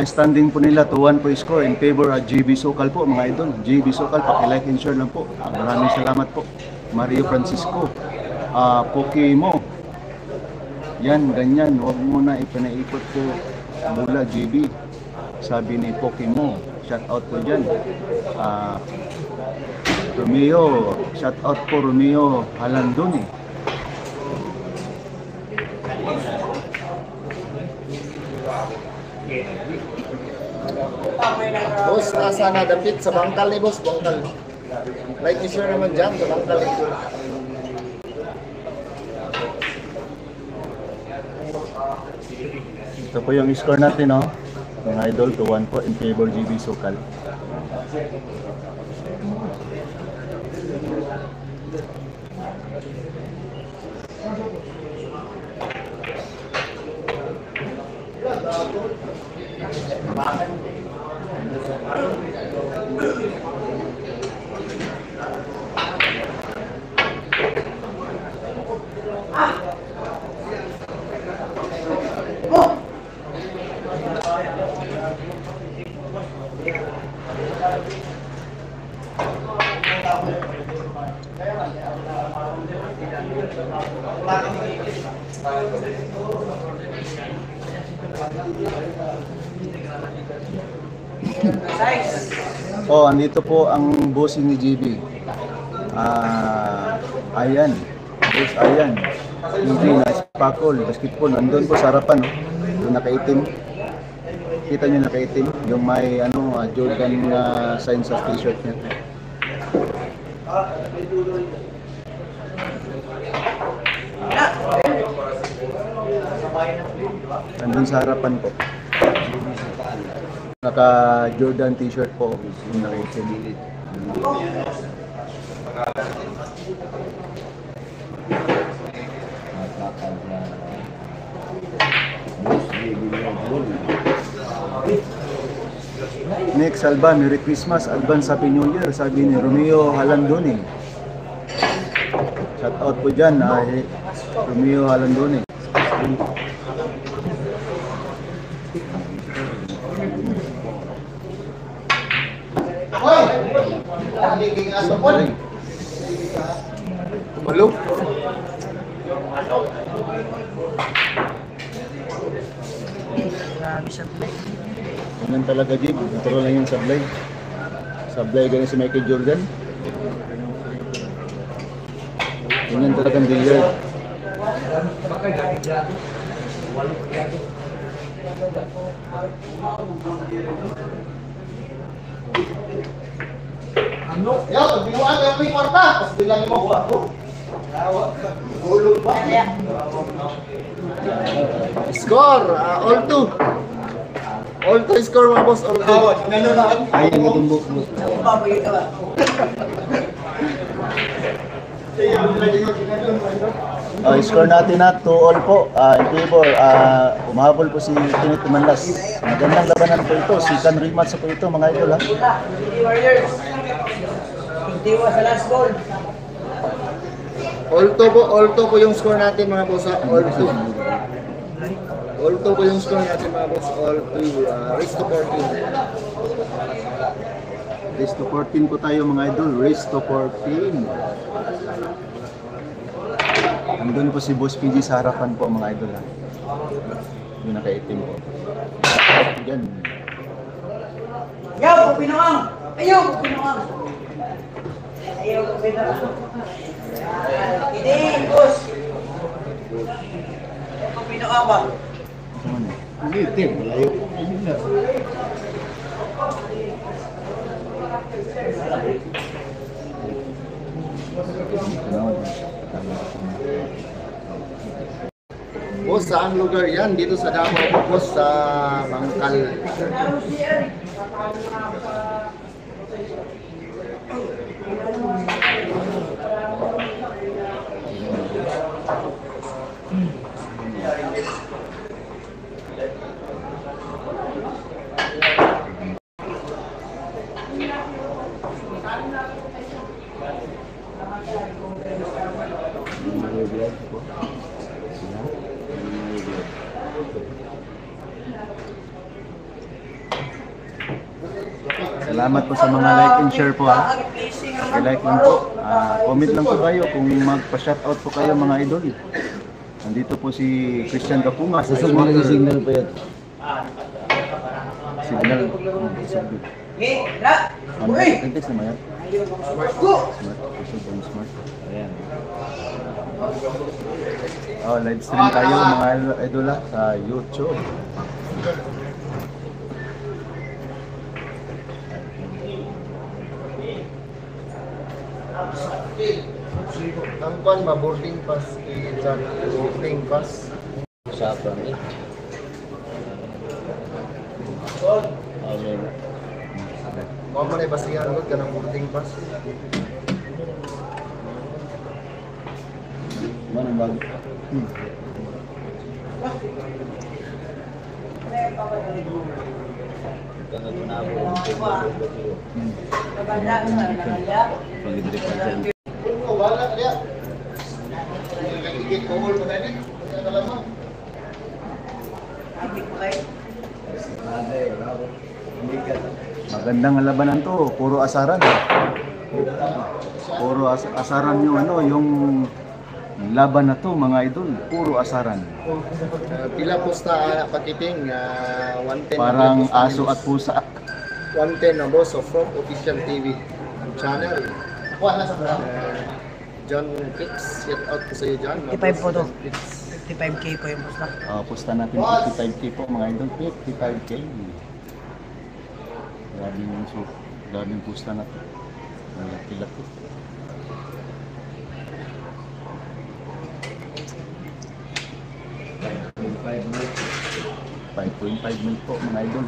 Standing po nila 2-1 po score in favor at GB Sokal po mga idol. GB Sokal, paki-like and share lang po. Maraming salamat po. Mario Francisco, Pokimo. Yan, ganyan. Huwag mo na ipanaikot po mula GB. Sabi ni Pokimo. Shout out po dyan. Romeo. Shout out po Romeo Halandoni. Boss, nasa nadapit sa bangkal ni boss, bangkal. Like and share naman dyan sa bangkal ni boss. Ito po yung score natin, no? Mga idol, 2-1 po in favor GB Sokal. Oh, andito po ang bossing ni GB. Ayan. Boss Ayan. Hindi na spakol, basketball. Andun po sa harapan, no? Yung nakaitim. Kita nyo nakaitim. Yung may Jordan sign sa t-shirt niya. Andun sa harapan po. Naka Jordan t-shirt po. Yung nakaitim. Next Alban, Merry Christmas, advance Happy New Year, sabi ni Romeo Halandoni. Shout out po dyan, Romeo Halandoni. Hello? Ganyan talaga, Jib. Natural lang yung sablay. Sablay ganyan si Michael Jordan. Ganyan talagang billiard. Ano? Yo, binuan ko yung kwarta. Tapos bilang mo ako. Hulog ba? Score! All two. All two score mga boss. All two. Ayun na tumbok mo. Score natin na 2-all po. In favor, umahabol po si Kenneth Manlas. Magandang labanan po ito. Second rematch po ito mga idol, ha. Warriors. Tiwa sa last goal. All two po yung score natin mga boss. All two. All two po yung score natin mga boss. All two. Race to 14. Race to 14 po tayo mga idol. Race to 14. Andun po si Boss PG sa harapan po mga idol, ha. Yung nakaitim po. Yan. Ayaw, pinuang! Ayaw, pinuang! Ayaw, pinuang! Hindi, boss! Ayaw, pinuang ba? Hindi, tim. Malayo. Boss, saan lugar yan? Dito sa Davao po, boss, sa Bangkal. Salamat po sa mga like and share po ha. I-like lang po. Comment lang po kayo kung magpa-shoutout po kayo mga idol. Nandito po si Christian Kapunga. signal pa yan. Signal. Uy! Context naman yan. Go! Smart. Smart. Ayan. Oh, live stream tayo mga idol sa YouTube. Ang kwan ba, boarding pass, boarding pass. Sa kami. Mga mo na ibasihan ko ka ng boarding pass. Manong bago. Pag-libre pa dyan. Oh, wala ka diya. Ikit ko hol pa dali. Kaya lamang. Magandang labanan to, puro asaran. Puro asaran yung yung laban na to mga idol, puro asaran. Pila posta pakiting 110 Parang aso at pusa. 110 na boss of Frog Official TV channel. Wala sa John Kicks, shout out ko sa iyo John. 55 po to. 55k po yung posta. Pusta natin 55k po mga idol, 55k. Grabe yung pusta natin. Laki-laki. $5.5 mil po mga idol.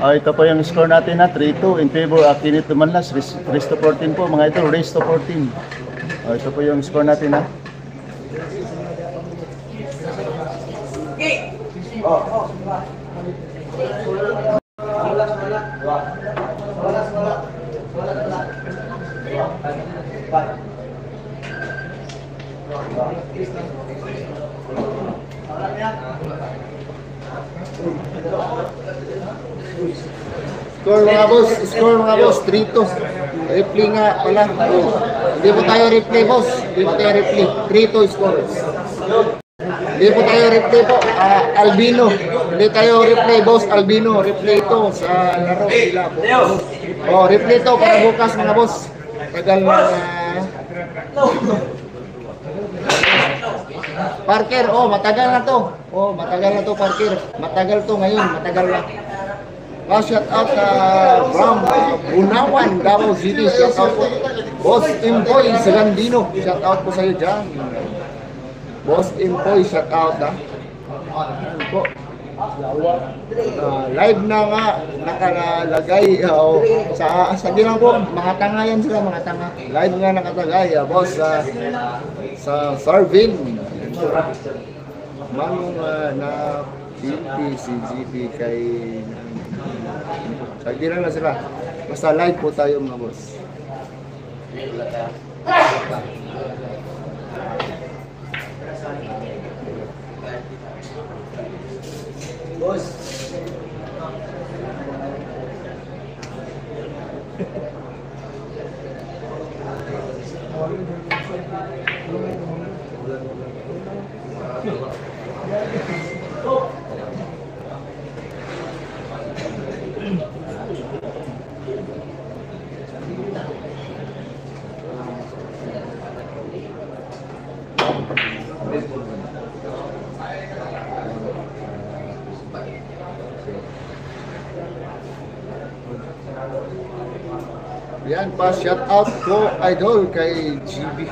Ito po yung score natin na 3-2 in favor Aquino Tumanlas. Race to 14 po mga idol, race to 14. Ito po yung score natin na. Score mga boss, 3-2. Replay nga pala. Hindi po tayo replay boss. Hindi po tayo replay. 3-2 score. Hindi po tayo replay po. Albino. Hindi tayo replay boss. Albino. Replay ito sa laro nila po. Oh, replay ito para bukas mga boss. Tagal na. Parker, oh matagal na to. Oh, matagal na to Parker. Matagal to ngayon, matagal na. Shout out from Bunawan, Davao City. Shout out po. Boss Impoy Sagandino. Shout out po sa iyo dyan. Boss Impoy, shout out ha. Po. Live na nga nakalagay sa ginang po, mga tanga yan sila, mga tanga. Live nga nakalagay boss sa Sarvin. Manong na BP si GP kay sa ginang na sila. Basta live po tayo mga boss. Boss. Yan pa, shout out ko idol kay GB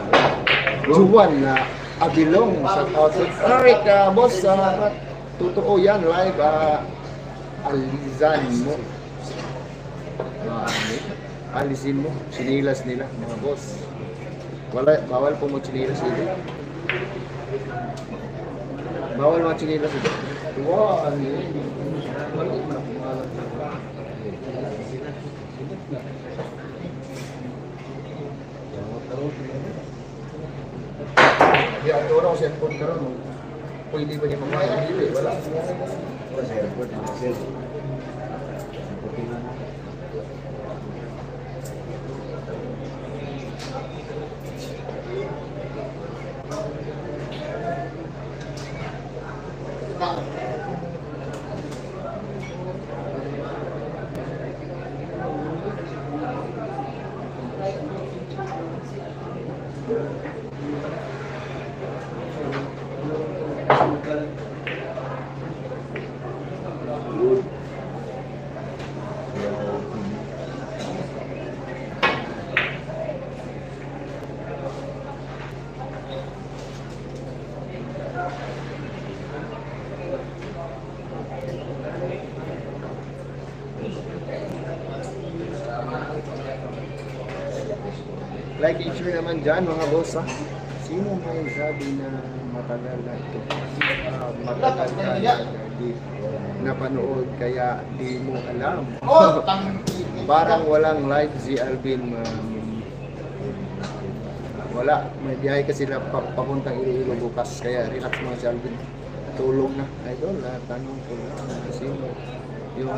Juan na Abilong. Shout out to Eric, boss, totoo yan, live, alizan mo. Alisin mo, sinilas nila, mga boss. Bawal po mo sinilas dito. Bawal mo sinilas dito. Wow, ano yun? Di ang turo ko sa airport karon, pwede ba niya mamayag dito? Wala. Wala sa airport. Like and share naman dyan mga boss ha. Sino may sabi na matagal na ito? Matagal na di napanood kaya di mo alam. Parang walang live si Alvin. Wala, may biyahe kasi na papuntang Iloilo bukas kaya relax mga si Alvin. Tulong na. Idol, tanong ko lang sino yung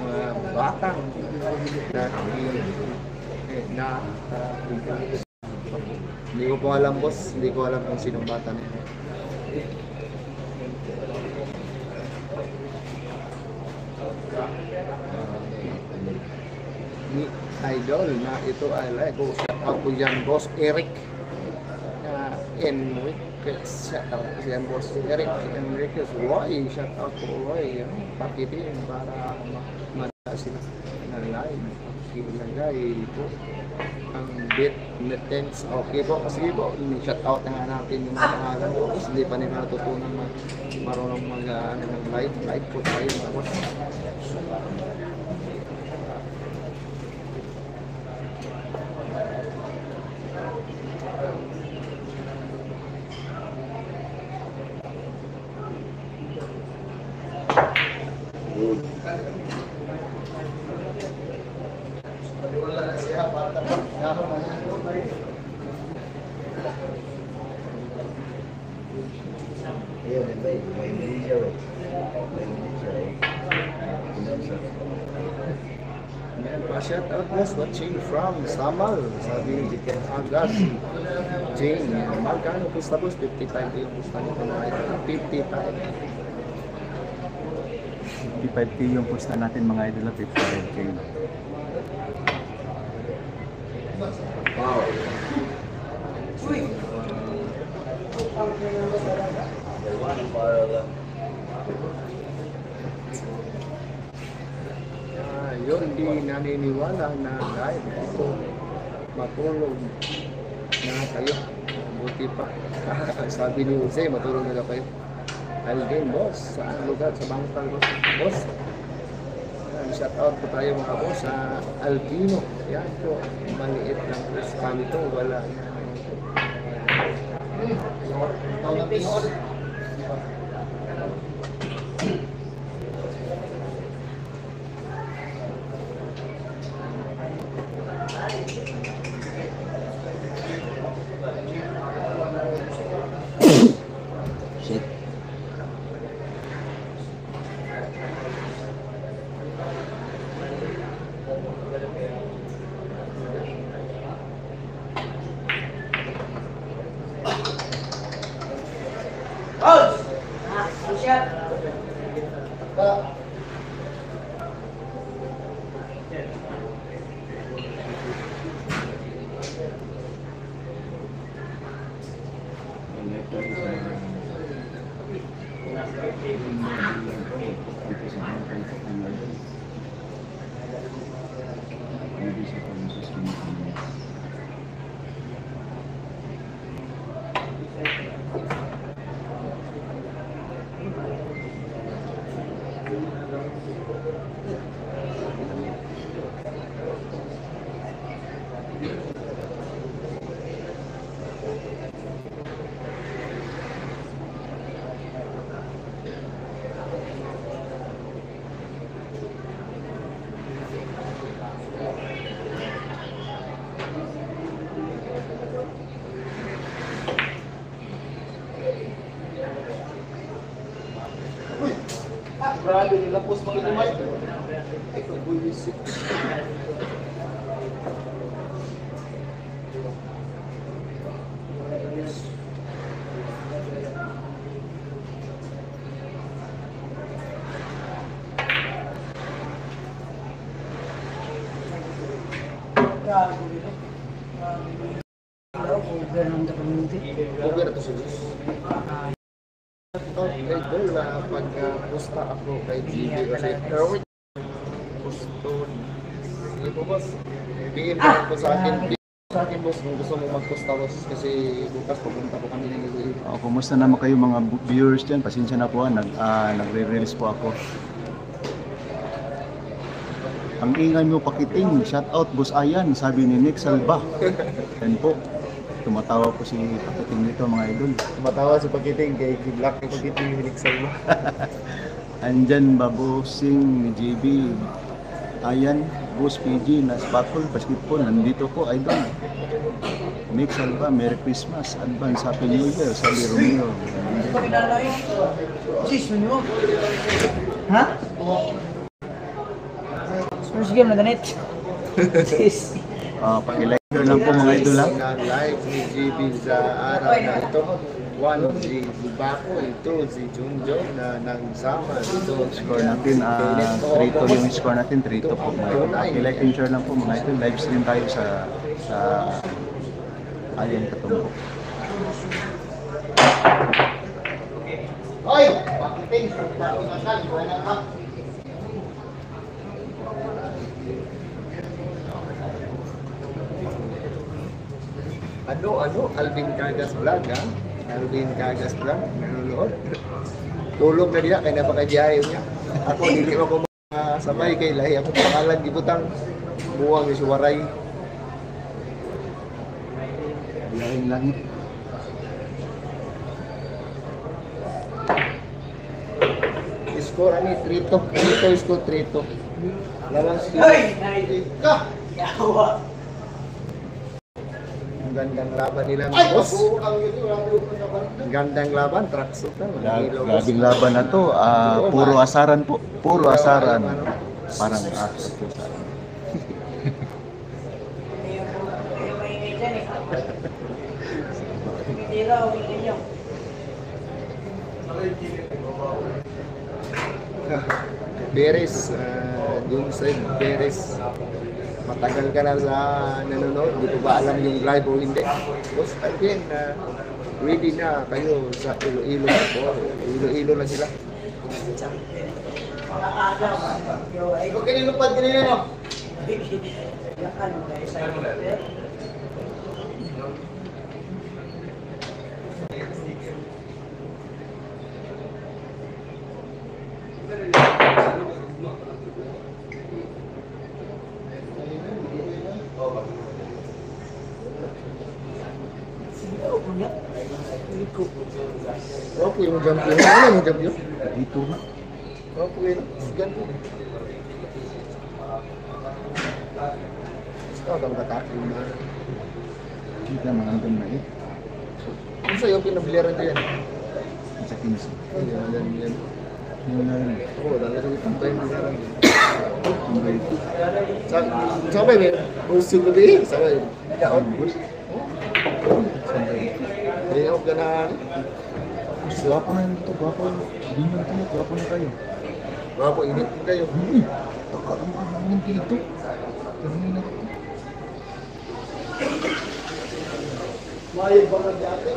batang na hindi ko po alam boss, hindi ko alam kung sinong bata na yun. Ni idol na ito ay like ko shout out po yan boss Eric Enriquez, shout out po yan boss Eric Enriquez. Roy, shout out po Roy, pakitin para mada sila na live. Ilagay po ang bit netens. Okay po, kasi po shout out na nga natin yung mga pangalan po kasi hindi pa nila natutunan marunong mag ng live po tayo mga boss. Shout out boss watching from Samal, sabi ni Ken Agas. Jane, magkano pusta boss? 55 yung pusta nito na ito. 55. 55K yung pusta natin mga idol, 55K. Wow. Yun, di naniniwala na dahil ito matulog na kayo. Buti pa. Sabi ni Jose, matulog na kayo. Alvin, boss, sa lugar, sa Bangkal, boss. Shout out po tayo mga boss sa Albino. Yan po, maliit lang po sa ito. Wala na. Shit. Grabe nila post makilimay. Ito bulisik. Over to sa Diyos. Idol na pag-pusta ako kay GB kasi Erwin gusto sige po boss bigyan po sa akin boss kung gusto mo mag-pusta boss kasi bukas pupunta po kami ng Iloilo. Kumusta naman kayo mga viewers dyan? Pasensya na po, nagre-reels po ako. Ang ingay mo pakiting, shout out boss Ayan, sabi ni Nick Salva. Yan po. Tumatawa po si Pakiting dito mga idol. Tumatawa si Pakiting kay Black ni Pakiting yung hiniksay mo. Andyan babosing ni JB. Ayan, Boss PG, Naspakol, Basketball, nandito po idol. Mix Alba, Merry Christmas, Advance Happy New Year, sabi Romeo. Sis, mo. Ha? First game na ganit. Sis. Pakilike lang po mga idol ha. Live ni JB sa araw na ito. 1 si Bako, ito si Junjo na nagsama dito. Score natin, 3-2 yung score natin, 3-2 po mga idol. Pakilike and share lang po mga idol. Live stream tayo sa Ayan Katumbo. Hoy! Pakiting! Pakiting! Wala ka! Ano? Alvin Cagas Vlog, ha? Alvin Cagas Vlog, nanonood. Tulog na niya, kaya napakabiyahe niya. Ako, hindi ako sabay kay Lahi. Ako pangalan, gibutang buwang ni Suwaray. Biyahing langit. Score ani 3-2. 3-2 score 3-2. Lawang si Ka! Yawa. Ang gandang laban nila mga boss. Ang gandang laban, tracksuit na. Grabing laban na to. Puro asaran po. Puro asaran. Parang Beres, Dunsay Beres. Matagal ka na sa nanonood, hindi ko ba alam yung live o hindi. Boss, again, ready na kayo sa Iloilo na po. Iloilo na sila. Ikaw kinilupad kanina no? Opo yung champion. Ano yung champion? dito na. Opo yung ganito. Gusto ka matatakil na. Kita mga hanggang na eh. Ano sa'yo pinabiliran ko yan? Sa 15. Yan. Yung na rin. Oo, talaga yung tambay mo na lang. Yung ganito. Sabay ba? Usog na ba sabay. Yaon. Ayaw ka na. Gwapo na ito. Gwapo. Hindi na ito. Gwapo na kayo. Bago init din kayo. Taka ang hangin dito. Ganun na ito. Mayag ba na dati?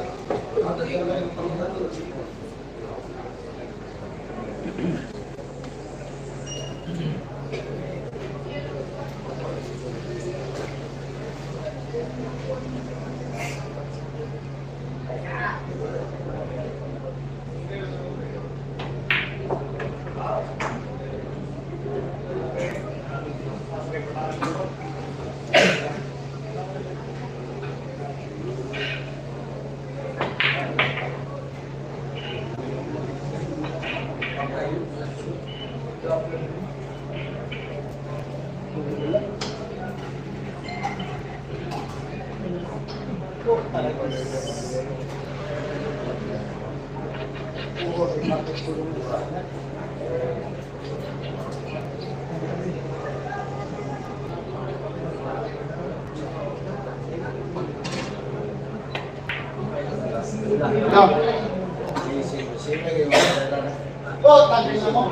Oh, tangin na mo.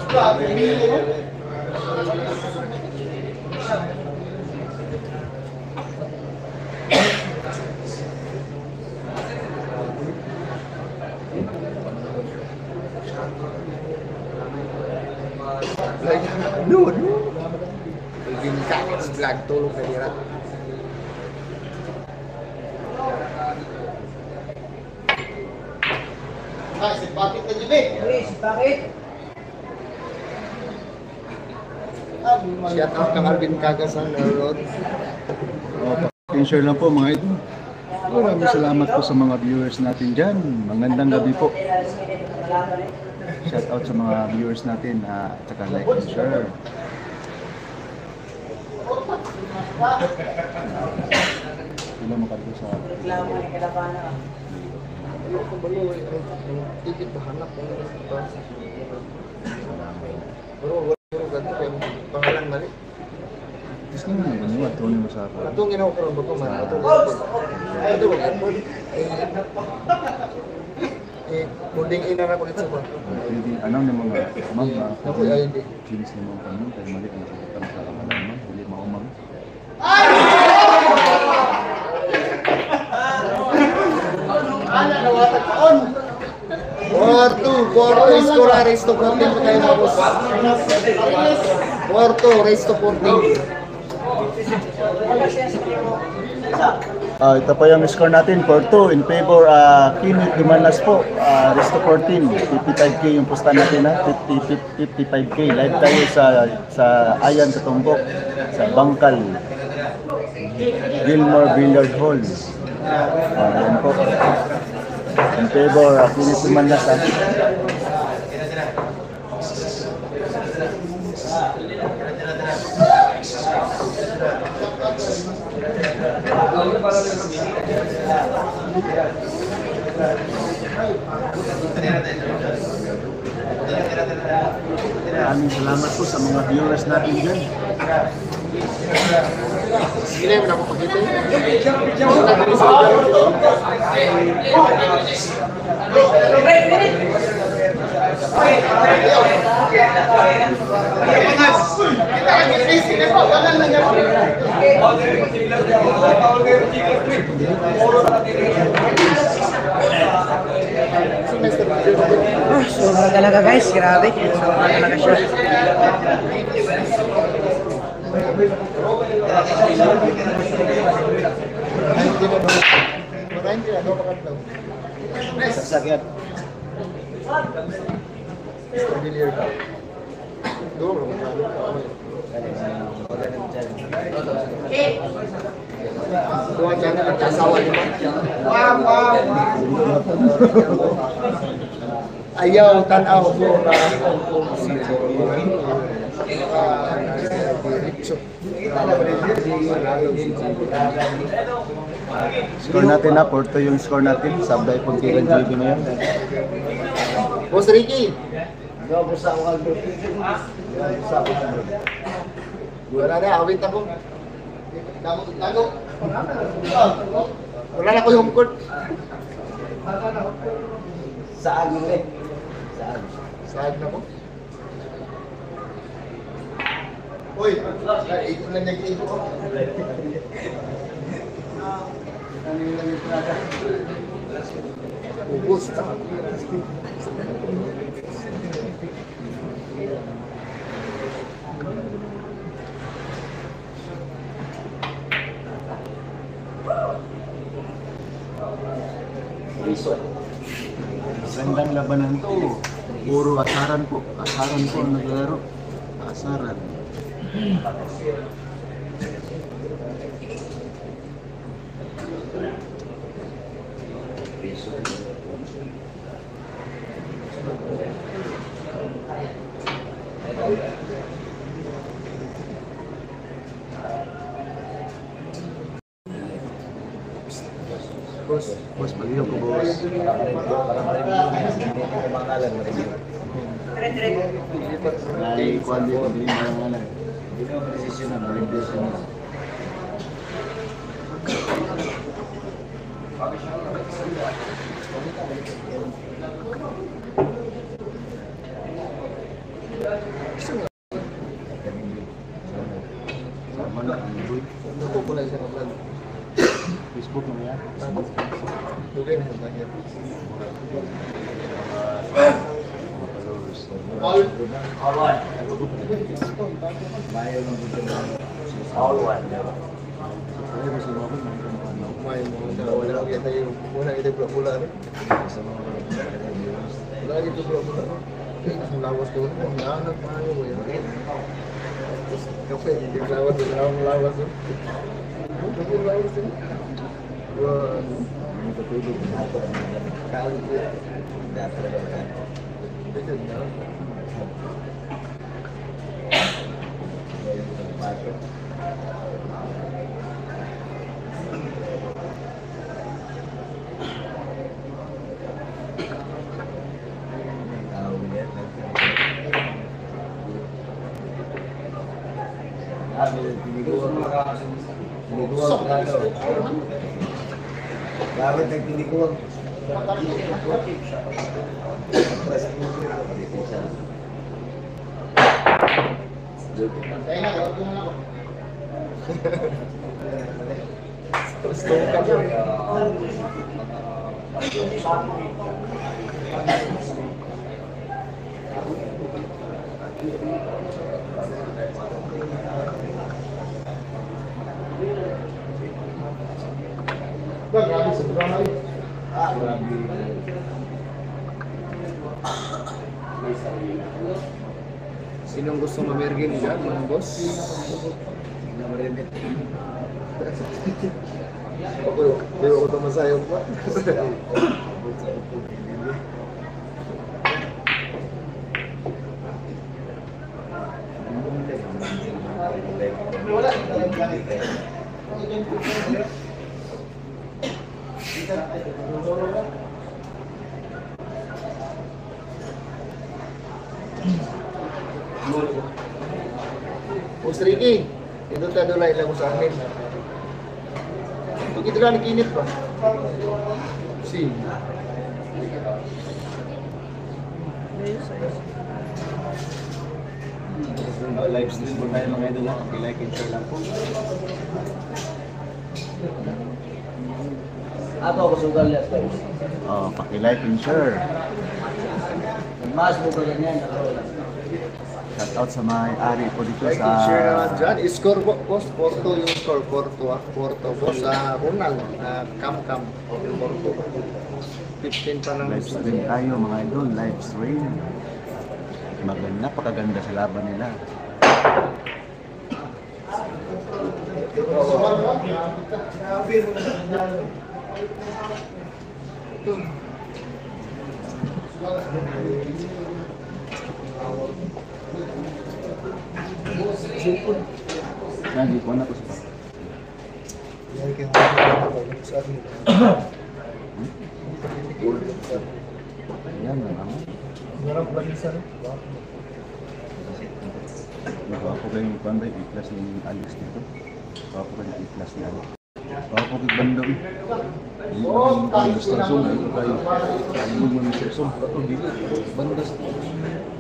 Grabe, hindi mo. No. Alvin Cagas Vlog, tulong ka nila. Ay, si Bakit na dyan eh. Si Bakit? Shout out kang Alvin Cagas ang nanonood. Share lang po mga ito. Maraming salamat po sa mga viewers natin dyan. Magandang gabi po. Shout out sa mga viewers natin at saka like and share. Sila makaligo sa... Reklamo ni Kalapana. Tikit bahanap ko na ito. Pero ganito kayo pangalan mali. Gusto nyo naman yun, atunin mo sa ako. Itong ginawa ko rin ba ito man? Ito ba? Munding ina na ko ito ba? Anong na mga ma'am, Ako ay hindi. kilis na mga kami, kaya mali ang sakitan sa kamalan mo, hindi maumang. Porto score race to 14 pa tayo na boss. Porto race to 14. Ito po yung score natin, Porto in favor Kinit Dumanas po, Resto 14, 55k yung pusta natin ha, 55k. Live tayo sa Ayan sa Tumbok, sa Bangkal, Gilmore Billiard Hall. Yan po. In favor Kinit Dumanas ha. Maraming salamat po sa mga viewers natin dyan. Sige na ako pakita. Sobra talaga guys, grabe. Sobra talaga siya. Sasakyan. Kuha dyan ang kasawa niyo ba? Ayaw, tanaw po na Score natin na, Porto yung score natin. Sabay pag kailan TV na yan. Boss Ricky! Wala na, awit ako. Tago. Wala na ko yung home court. Saan mo eh? Saan na ko? Uy, ikot lang niya ikot ko. Ubus. Gandang labanan to. Puro asaran po. Asaran po ang naglalaro. Asaran. Boss, pag-iyo ko, boss. Ay, kuwan dito, hindi mo naman. Desisyon na, desisyon na. Sama na, ang boy. Ito pala siya ng vlog. Facebook mo yan. Lugay na sa kanya. May mga wala lagi tayo wala ito pula rin. Wala ito pula. Ang lawas ko na anak tayo mo yan. Kape hindi lawas din ang lawas. Kape lawas din. Bakit nagtinikuwag? Sinong gusto mamergin dyan, mga boss? Pero ako tumasayaw pa. Boss Ricky, ito tayo lang ilang sa amin. Ito lang nakinit ba? Si. Live stream po tayo mga idol. Like and share lang po. Ato ako sugal niya. Paki-like and share. Mas mo ba ganyan? Shout out sa mga ari po dito Like sa and share naman dyan. Score boss, Porto yung score. Porto boss. Ronald, Cam. Porto. 15 pa lang. live stream tayo mga idol. Live stream. Napakaganda sa laban nila. Lagi ko na ko sa Ayan, ano? Nakapo kayo yung panday, i-class ni Alex dito. Nakapo kayo i-class ni Alex. Nakapo kayo bandang. Hindi ang demonstrasyon, ito kayo. Ayun mo yung seksyon. Ito, dito. Bandas.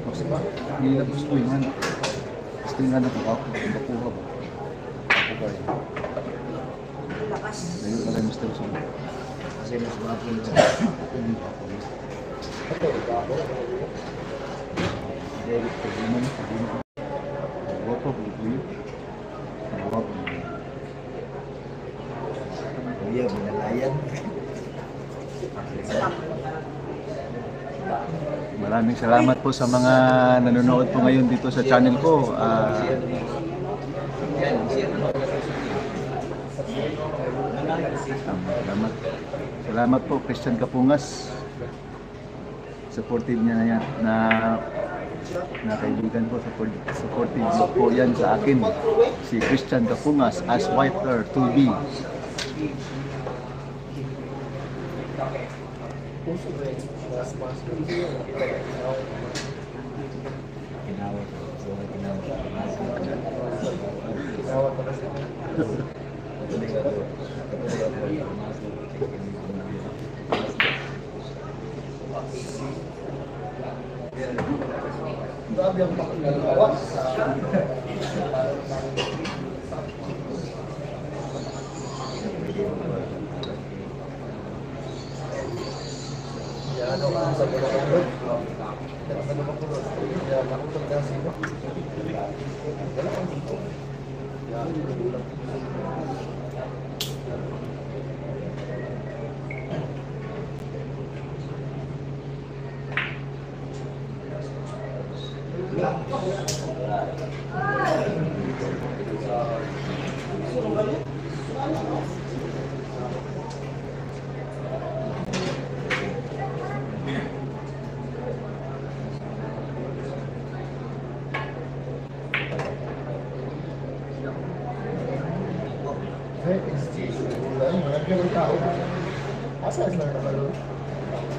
Kasi ba? Nilabas ko yung ano. Gusto yung ano kung ako. Ang bakuha ba? Ako kayo. Ayun pala yung demonstrasyon. Kasi mas mga po nyo. Hindi pa ako. David, pag-iman. Wapo, pag-iman. Wapo. Iya, binalayan. Maraming salamat po sa mga nanonood po ngayon dito sa channel ko. Salamat po, Christian Kapungas. Supportive niya na yan, na kaibigan po, supportive po yan sa akin. Si Christian Kapungas as Wiper 2B. tao. Asa sila naman?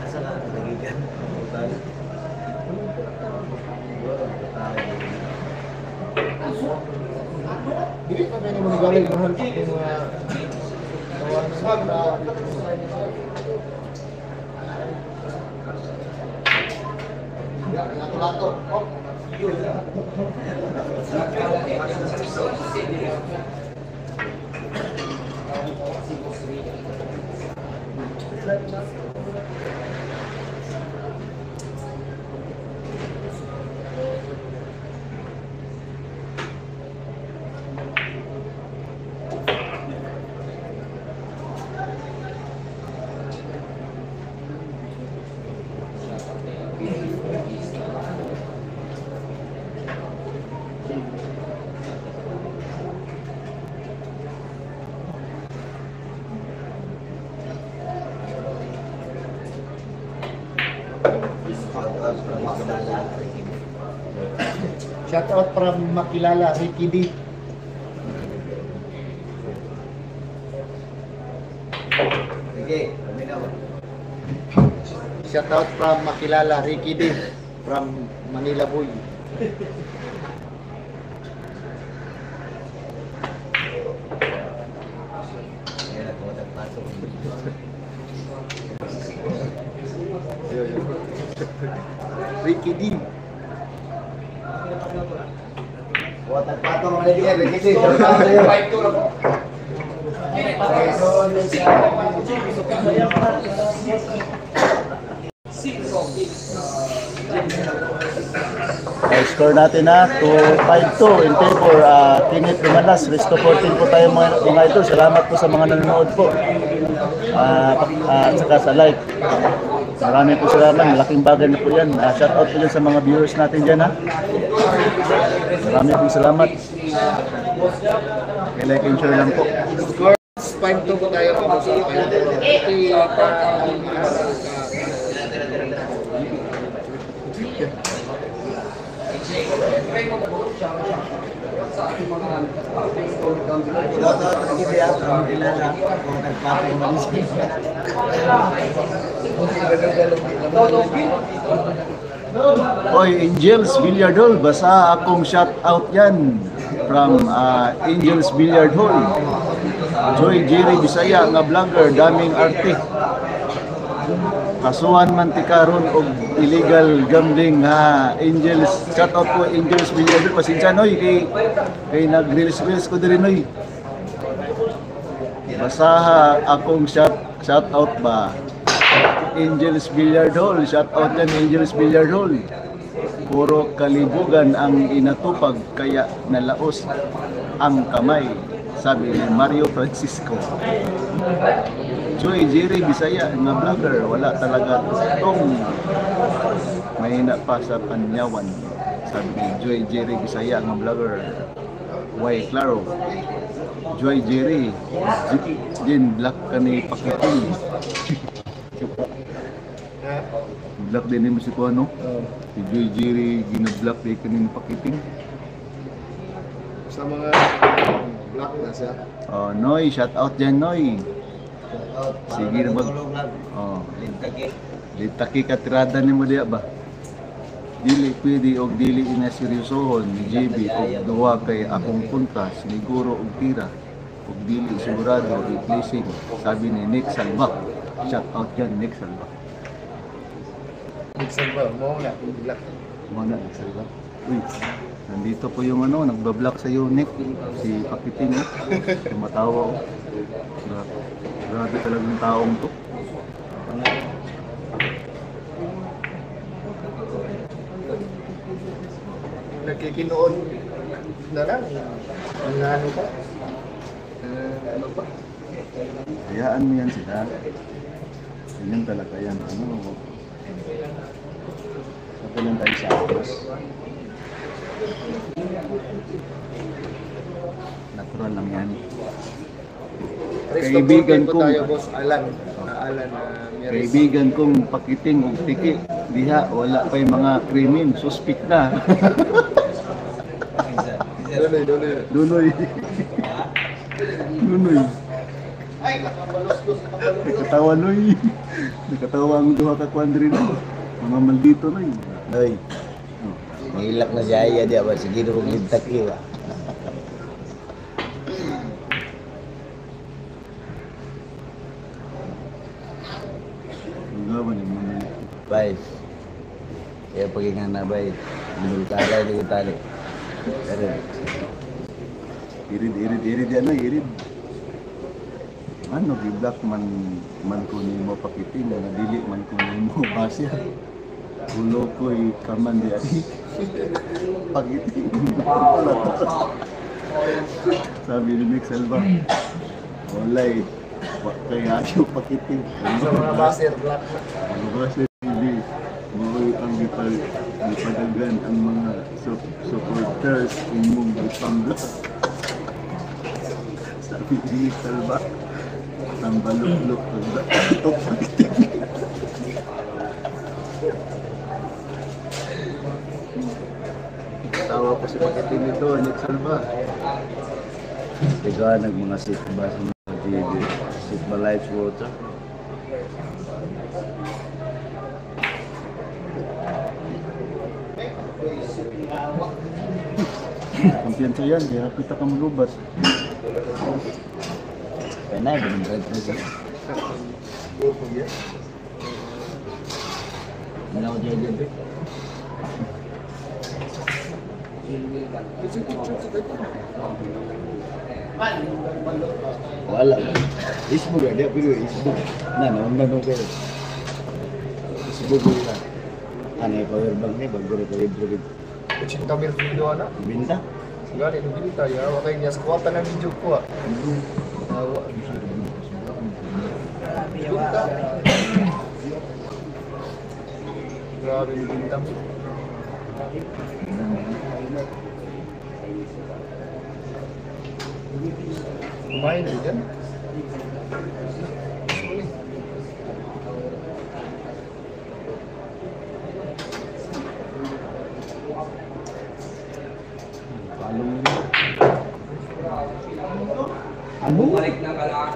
Asa ka nalagigan? Total. Hindi pa kayo naman galing mahal yung mga tawanan na lato-lato. Oh. Shout out from Makilala, Ricky D. Sige, kami na ba? Shout out from Makilala, Ricky D. From Manila Boy. Ayan, ako nagpasok. Ricky D. Huwag nagpatong mga nagiging. Sige, Score natin na 2-5-2 in favor Kenneth Lumalas. Resto 14 po tayo mga idol. Salamat po sa mga nanonood po. At saka sa like. Marami po salamat. Malaking bagay na po yan. Shout out po dyan sa mga viewers natin dyan ha. Marami po salamat. I-like and share lang po. Score 5-2 po tayo po sa 5-2. Oy, Angels Billiard Hall, basta akong shout out yan from Angels Billiard Hall. Joy Jerry Bisaya nga vlogger, daming arte. Kasuhan man ti karon og illegal gambling ha. Angels, shout out po Angels Billiard Hall. Pasensya noy kay nag-release ko diri noy. Basta akong shout out ba. Angels Billiard Hall, shout out yan Angels Billiard Hall. Puro kalibugan ang inatupag kaya nalaos ang kamay, sabi ni Mario Francisco. Joy Jerry Bisaya nga vlogger, wala talaga tong mahina pa sa panyawan, sabi ni Joy Jerry Bisaya nga vlogger. Why klaro Joy Jerry din black kani pakiting. Black din mo si Kuano. Si Joy Jerry gina-black din kanina pakiting. Sa mga black na siya. Oh, Noy, shout out dyan, Noy. Sige na mag... Tulong lang. Oh, Lintagi. litaki ka tirada ni mo diya ba? Dili pwede og dili ina seryosohon ni JB og duwa kay akong punta siguro og tira og dili sigurado i-placing, sabi ni Nick Salva. Shout out dyan, Nick Salva. Nixon ba? Mo na black. Mga Nick Salva. Uy, nandito po yung ano, nagbablock sa iyo, Nick. Si Pakiting, tumatawa. Grabe talagang taong to. Nagkikinoon na lang. Ang ano pa? Ano pa? Hayaan mo yan sila. Ganyan talaga yan. Ano? Sabi lang tayo sa atas. Natural lang yan. Kaibigan ko kong tayo, Boss Alan. Alan Miris. kaibigan kong Pakiting ug tiki. Diha wala pa yung mga krimen, suspect na. Duloy. Dunoy. Dunoy. Nakatawa Noy. Nakatawa ang duha ka kwandri na. Mga maldito Noy. Hoy. Nilak na siya iya dia ba sige ro lintak iya. Ang gawa ni mga Bay. Ya pagingan na bay. Minul kala ni tali. Pero irid yan Noy, irid. Ano, gi-black man ko ni mo pakitin, na dili man ko ni mo basya. Ulo ko'y kaman di ay. Pakitin. Sabi ni Nick Selva, walay, kaya ayaw pakitin. Sa mga baser, black. Ang basya, hindi. Maoy ang gipadagan ang mga supporters imong gipangga. Sabi ni Nick Selva, ang balok-lok tok pakitin. Tawa ko si pakitin nito, Nick Selva. tiganag mga sit ba sa mga TV. Sit ba life water. Kumpiyansa yan, kaya kita ka malubat. Penay ba ng red siya? Ano ko dyan dyan? Wala. Isbog ada pero isbog. Nano kayo. Isbog wala. Ano yung power bank ni bago rin libre. 80,000 video na. Binta. Gani, nabinta ya. Wakay niya, squata ng video ko ah. Tawa. Binta. Grabe yung binta mo. Kumain din yan. Palong nila. Bumalik na pala.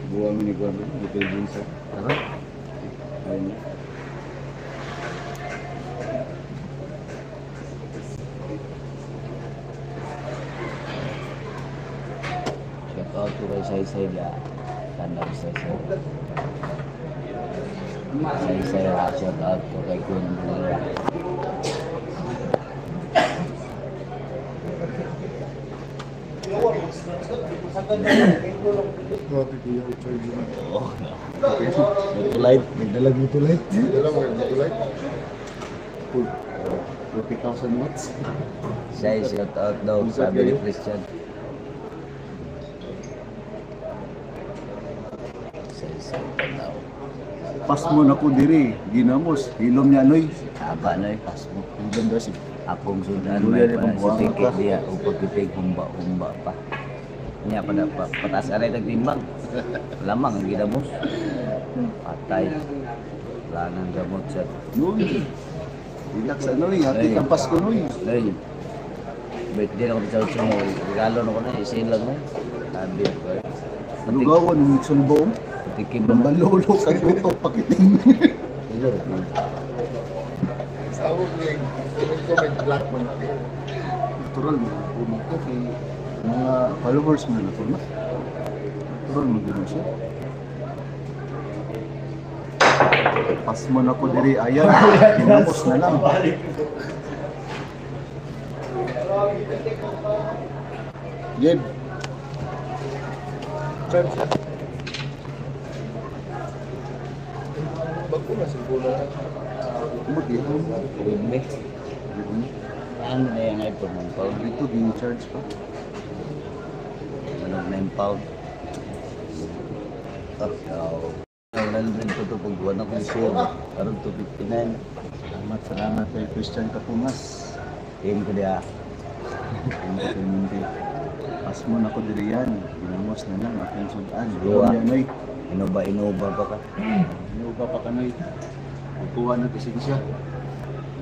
Buang ni gua di Philippines. Apa? Ayun. Shout out to kay Say ya. Tanda ko Say. Say shout out to kay Kun Bulan. Grabe kuya, i-charge mo. Oh. Nagtulight, nagdalag mo tulight. Dala mo yung tulay. 40,000 watts. Say shout out daw sabi ni Christian. Say shout out daw. Pas mo na ko diri, ginamos, hilom niya Noy. Aba na yung pas mo. Ang ganda si Akong sundan Dulu may dia pa pembuang sa tikit apa? dia upag kitig humba pa. Nya pada patas aray nagtimbang. Lamang ang ginamos. Patay. Lanang gamot sa Noy. Relax sa Noy, hati ang Pasko Noy. Ay. Bet din ako sa mo. Regalo na ko na isin lang mo. Sabi ko. Ano gawon ng Nixon Boom? Tikim ba? Balolo sa tutok pakiting. Hello. Sawo ko yung comment black mo na. Natural mo. Puno ko kay mga followers mo na na. Natural mo din siya. Pas mo na ko diri, ayan. Ginamos na lang. Jeb, Bago na siguro. kumot yan. Wimbe. Ano na yung iPhone ng pound? Dito, din-charge pa. Manog 9 pound. Ang nalibin ko ito pag buwan akong share. Karoon 259. Salamat kay Christian Kapungas. Tingin ko dia. Hindi. Pas mo na ko diri yan. Ginamos na lang akong sudan. Luwa. Noy. Inuba pa ka. Ano ba pa ka Noy? Kuha na kasi siya.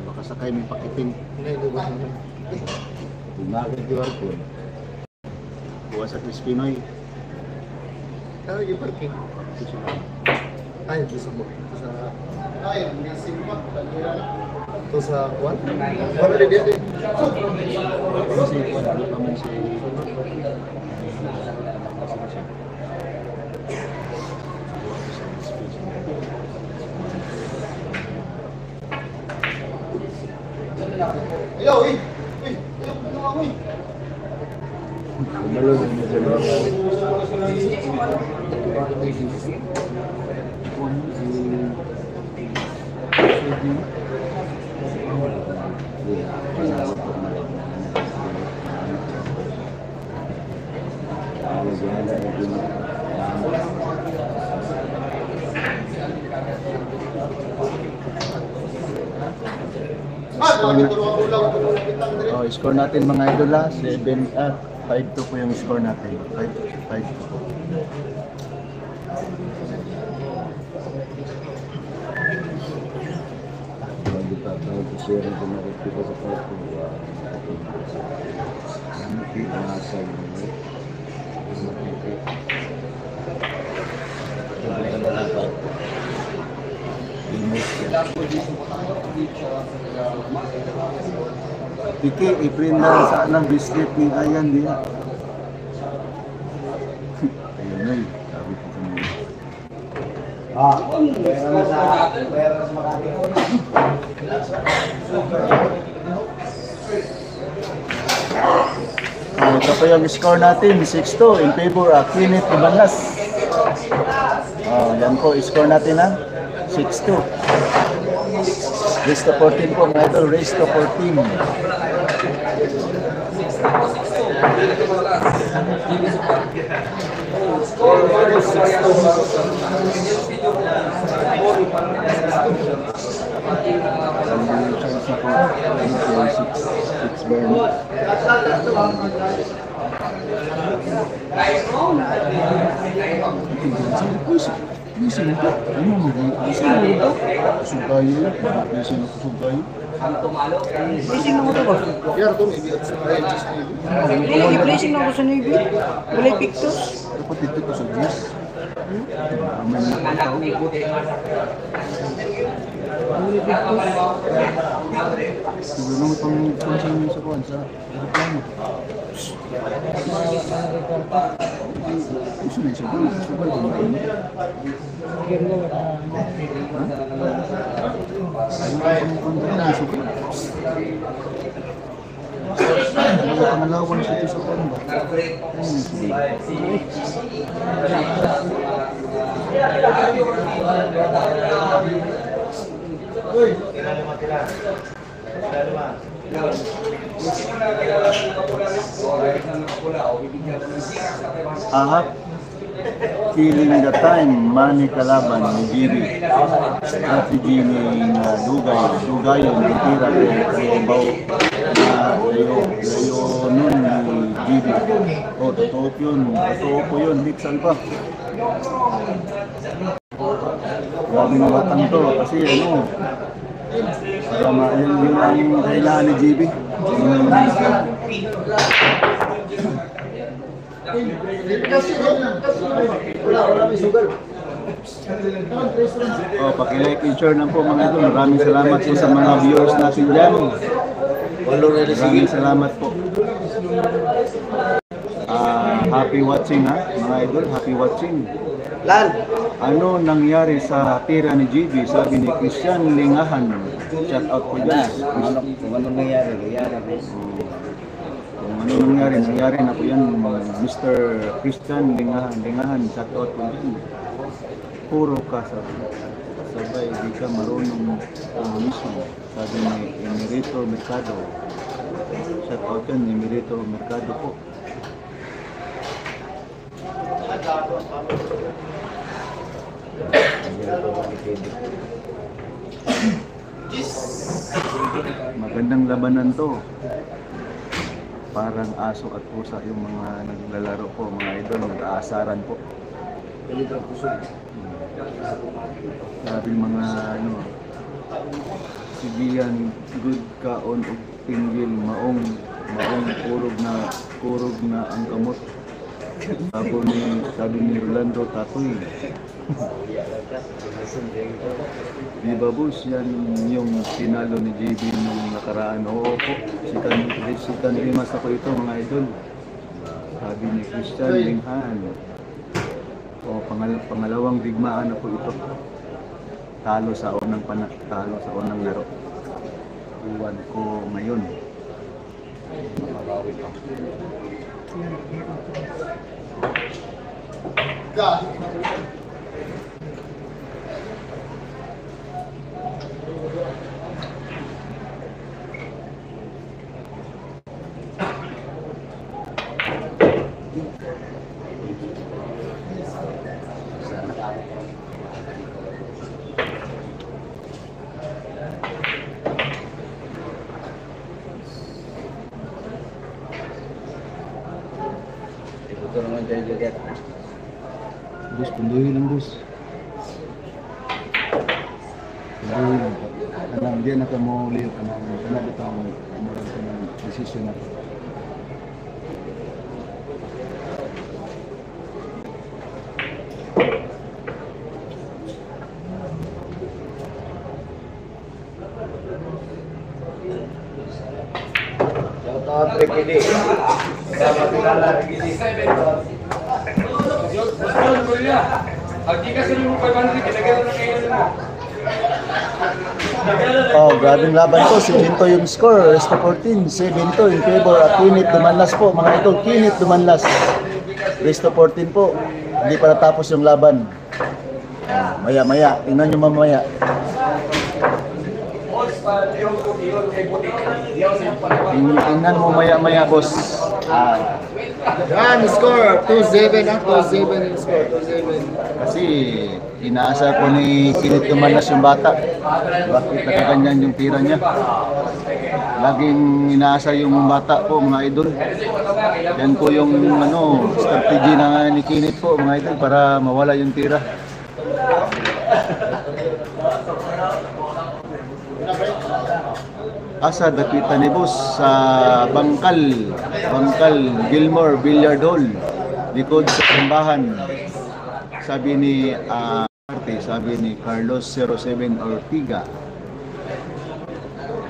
Baka sakay may pakiting. Tumagod di ko. Kuha sa crispy Noy. Ano yung parking? Ay, gusto mo. Sa... Ay, missing pa. Ito sa kuwan? Ano rin yan eh? Kasi kuha na pa man si... Ayaw, eh! Eh! Ayaw, ako eh! Oh, score natin mga idol 5-2 po yung score natin. 5-2 po. Piki, iprinda sa ng biscuit ni Ayan din. Ayun na sabi ko kanina. Ito po yung score natin, 6-2 in favor of Kenneth Ibangas. Yan po, score natin ha, 6-2. Race to 14 po mga idol, race to 14. Gising po. Ano mo? Gising po. Sugayo. Gising ako sugayo. Blessing na ko to ba? Yan, ito may bigat sa French. Hindi, blessing na ako sa Navy. Walay pictures. Dapat dito ko sa Diyos. Aman na ko tao. Siguro naman pang konsumin sa kuwan sa reklamo. Gusto na yung sugal. Sugal ba naman? Ano ba yung kontra ng sugal? Ano ba pangalawan sa ito sa kuwan ba? Ano yung sugal? Ahap, feeling the time, Manny Kalaban ni Gibi. Strategy ni Dugay, ni Tira ko, Baw, layo nun ni Gibi. O, totoo po yun, Nixon pa. Grabe na batang to, kasi ano, para yun ang kailangan ni GB. Paki-like and share lang po mga ito. Maraming salamat po sa mga viewers natin dyan. Maraming salamat po. Happy watching ha, mga idol. Happy watching. Lan! Ano nangyari sa tira ni GB? Sabi ni Christian Lingahan. Shout out po dyan. Kung ano nangyari Kung ano nangyari na po yan, Mr. Christian Lingahan, shout out po dyan. Puro ka sabay, di ka marunong mismo. Sabi ni Emerito Mercado. Shout out yan, Emerito Mercado po. Magandang labanan to. parang aso at pusa yung mga naglalaro po, mga idol, nag-aasaran po. Sabi mga ano, sibiyan good kaon og tinggil maong kurog na ang kamot. Sabi ni Rolando Tatoy. Di ba boss, yan yung sinalo ni JB nung nakaraan. Oo po, sikan rimas ako ito mga idol. Sabi ni Christian Linghan. O pangalawang digmaan na po ito. Talo sa unang laro. Iwan ko ngayon. Mabawi pa. Ito naman dyan juga. Bus, punduhin lang bus. Punduhin lang. Anong di na ka mo ulit. Anong dito ang desisyon na. Shoutout Ricky D. Oh, grabing laban to. 7-2 yung score. Rest of 14. 7-2 in favor at Kinit Dumanlas po. Mga idol, Kinit Dumanlas. Rest of 14 po. Hindi pa natapos yung laban. Maya-maya. Tingnan nyo mamaya. Tingnan mo maya-maya, boss. Yan, score 2-7 na. 2-7 yung score. 2-7. Kasi inaasa ko ni Kinit Dumanlas yung bata. Bakit nakaganyan yung tira niya? Laging inaasa yung bata po, mga idol. Yan po yung strategy na ni Kinit po, mga idol, para mawala yung tira. Asa dakita ni boss sa Bangkal Gilmore Billiard Hall, likod sa simbahan. Sabi ni sabi ni Carlos 07 Ortiga.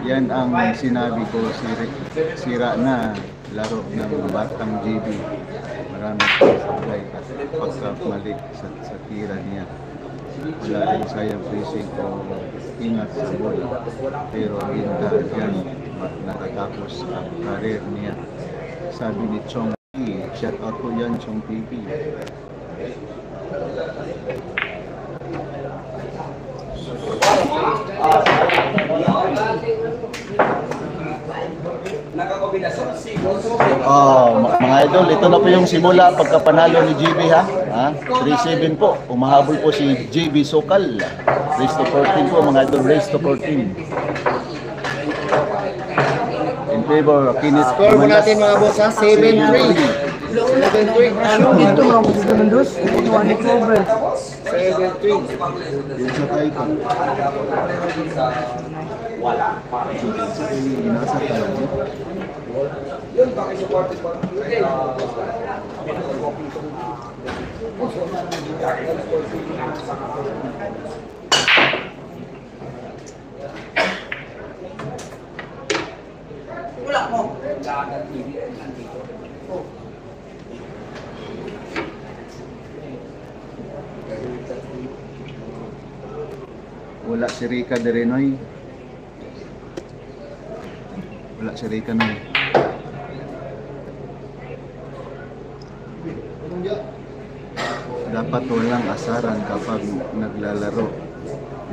Yan ang sinabi ko, sira na laro ng Batang GB. Maraming sablay at pagkamalik sa tira niya. Wala rin sayang facing o ingat sa bola. Pero hinda yan nakatapos ang karir niya. Sabi ni Chong P. Shout out po yan, Chong PP. Mga idol, ito na po yung simula pagkapanalo ni JB ha. 3-7 po. Umahabol po si JB Sokal. Race to 14 po mga idol, race to 14. In favor, Kinit Score mo natin mga boss ha. 7-3. 7-3. Ano dito mga gusto ng dos? Ito ni cover. 7-3. Yung sa tayo ka. Inasa ka lang. Yun, pakisuported po. Wala mo. Wala si Rica de Renoy. Wala si Rica Noy. Dapat walang asaran kapag naglalaro.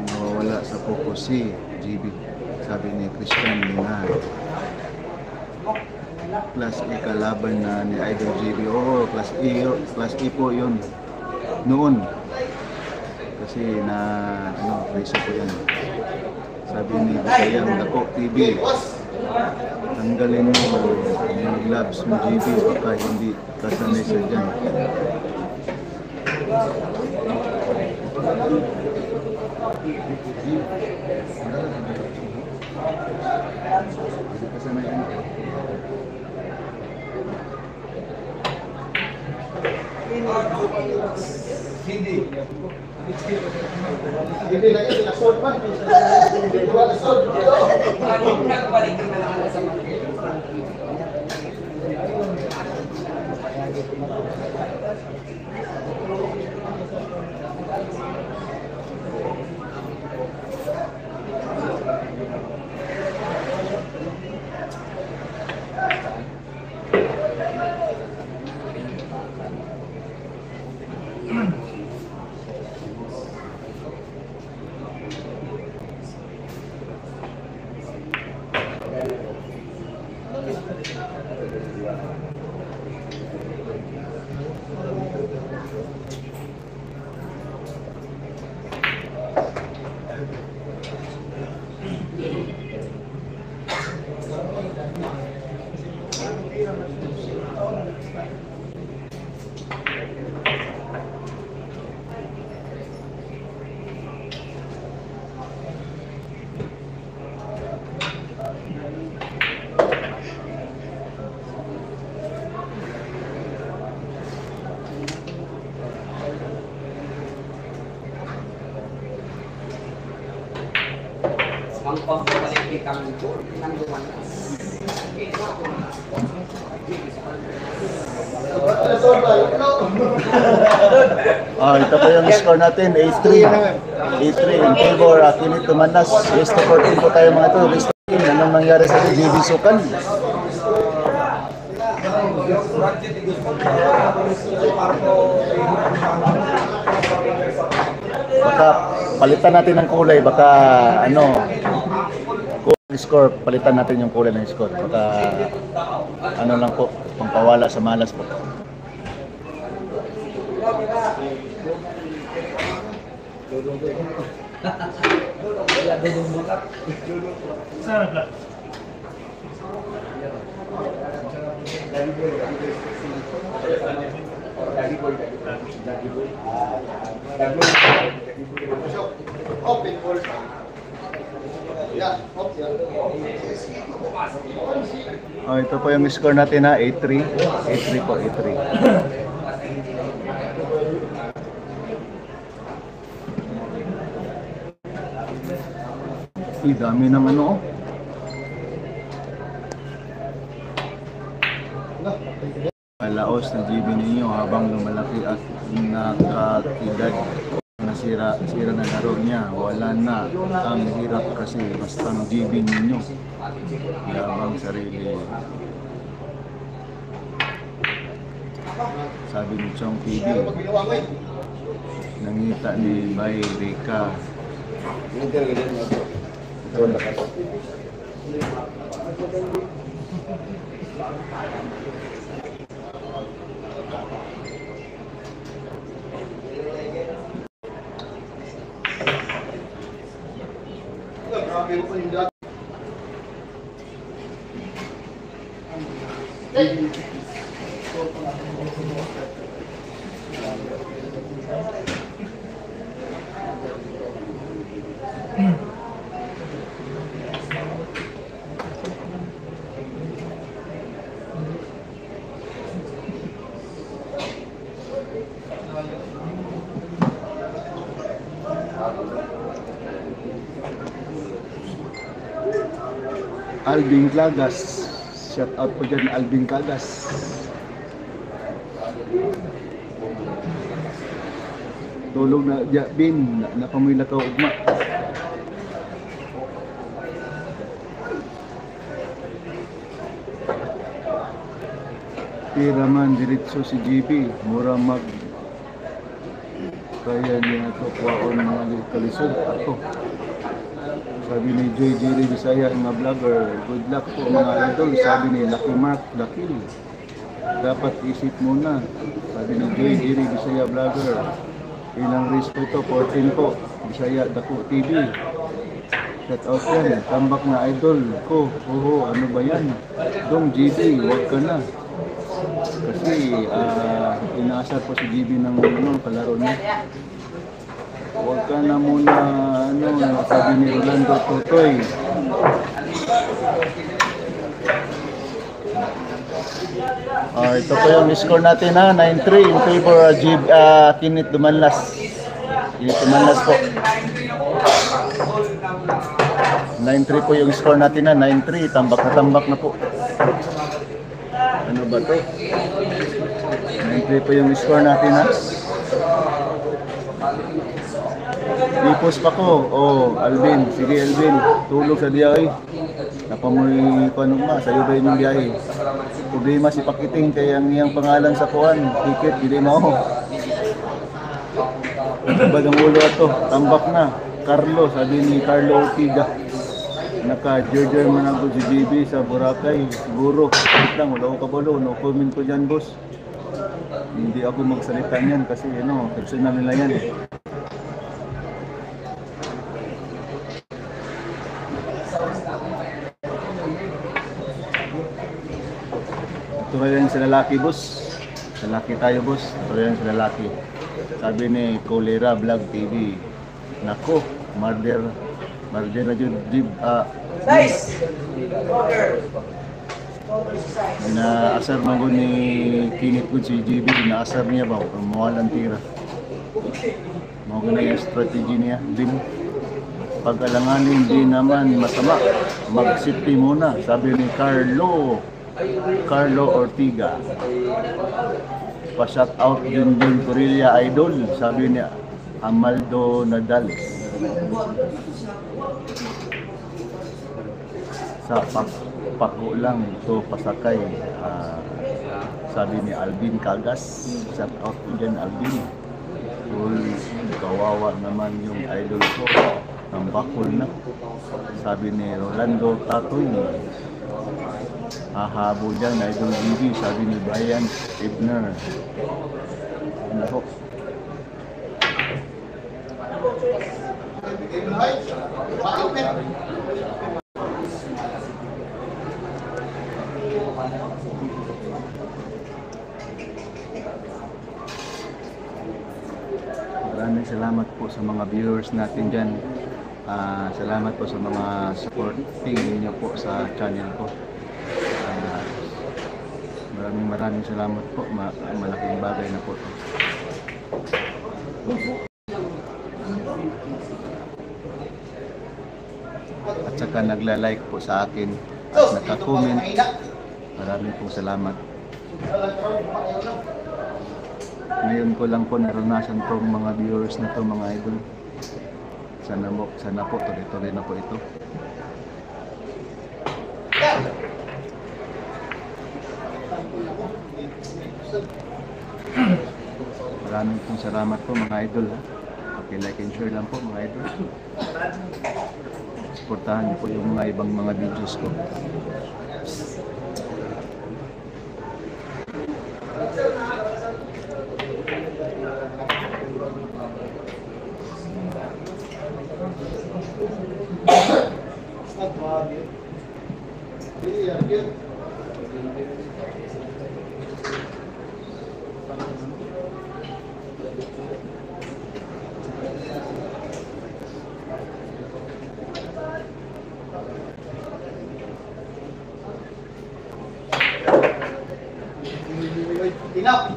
Nawawala sa focus si GB. Sabi ni Christian Linghan. Class E kalaban na ni Idol GB. Oo, Class E po yun. Noon. Kasi race po yan. Sabi ni Bisayang Dako TV. tanggalin mo yung gloves mo, GB, baka hindi kasanay sa dyan. Hindi na yan, nasod man. Nasod. Ito po yung score natin, 8-3. 8-3 in favor, Kinit Tumanas. Yes to 14 po tayo mga ito. Yes to 14. Anong nangyari sa GB Sukan? Baka palitan natin ng kulay, baka ano, score, palitan natin yung kulay ng score. Baka ano lang po, pangpawala sa malas po. Ito po yung score natin na 8-3. 8-3 po, 8-3. Dami ng ano. Laos na GB ninyo habang lumalaki at nakakidad. Nasira na laro niya. Wala na. Ang hirap kasi basta ang GB ninyo. Yabang sarili. Sabi ni Chong TV. Nangita ni Bay Rika. Alvin Clagas. Shout out po dyan, Alvin Clagas. Tulog na, Bin, napamoy na ka ugma. Tira man, diretso si GB, mura mag kaya niya ito kuwaon mga kalisod ako. Sabi ni Joy Jerry Bisaya, mga vlogger, good luck po mga idol. Sabi ni Lucky Mark Dakil, dapat isip muna. Sabi ni Joy Jerry Bisaya vlogger, ilang race po ito? 14 po. Bisaya Dako TV. Shout out yan. Tambak na idol ko. Oo, ano ba yan? Dong GB, wag ka na. Kasi inaasar po si GB ng kalaro niya. Huwag ka na muna, sabi ni Rolando Totoy. Ito po yung score natin ha, 9-3 in favor of Kinit Dumanlas. Kinit Dumanlas po. 9-3 po yung score natin ha, 9-3, tambak na po. Ano ba to? 9-3 po yung score natin ha. Ipos pa ko. Oh, Alvin. Sige Alvin, tulog sa biyahe. Napamoy ko ano ma, sayo ba yung biyahe? Problema si Pakiting kaya ang iyang pangalan sa kuan, ticket, hindi mo. Nagabad ang ulo ato, tambak na. Carlo, sabi ni Carlo Ortiga. Naka-Georgia man ako si GB sa Boracay. Siguro, kahit lang, wala ko kabalo. No comment ko dyan, boss. Hindi ako magsalita niyan kasi personal nila yan eh. Ito rin sa lalaki, boss. Sa lalaki tayo, boss. Ito rin sa lalaki. Sabi ni Colera Vlog TV. Nako, murder na dyan. Nice! Inaasar mo ko ni Kinit ko si GB. Inaasar niya ba? Mawalan tira. Mga ko na yung strategy niya. Din. Pag-alanganin, di naman masama. Mag-safety muna. Sabi ni Carlo Ortiga. Pa-shout out din Corilla Idol, sabi niya Amaldo Nadal. Sa pako lang ito pasakay, sabi ni Alvin Cagas. Shout out din Alvin. Kawawa naman yung idol ko, ang bakol na, sabi ni Rolando Tatoy. Hahabo dyan, Idol GB, sabi ni Brian Ibner. Ano po? Maraming salamat po sa mga viewers natin dyan. Salamat po sa mga supporting ninyo po sa channel ko. Maraming salamat po. Malaking bagay na po ito. At saka nagla-like po sa akin at naka-comment. Maraming pong salamat. Ngayon ko lang po naranasan tong mga viewers na to, mga idol. Sana po tuloy-tuloy na po ito. Maraming pong salamat po mga idol ha. Like and share lang po mga idol. Suportahan niyo po yung mga ibang mga videos ko. Enough!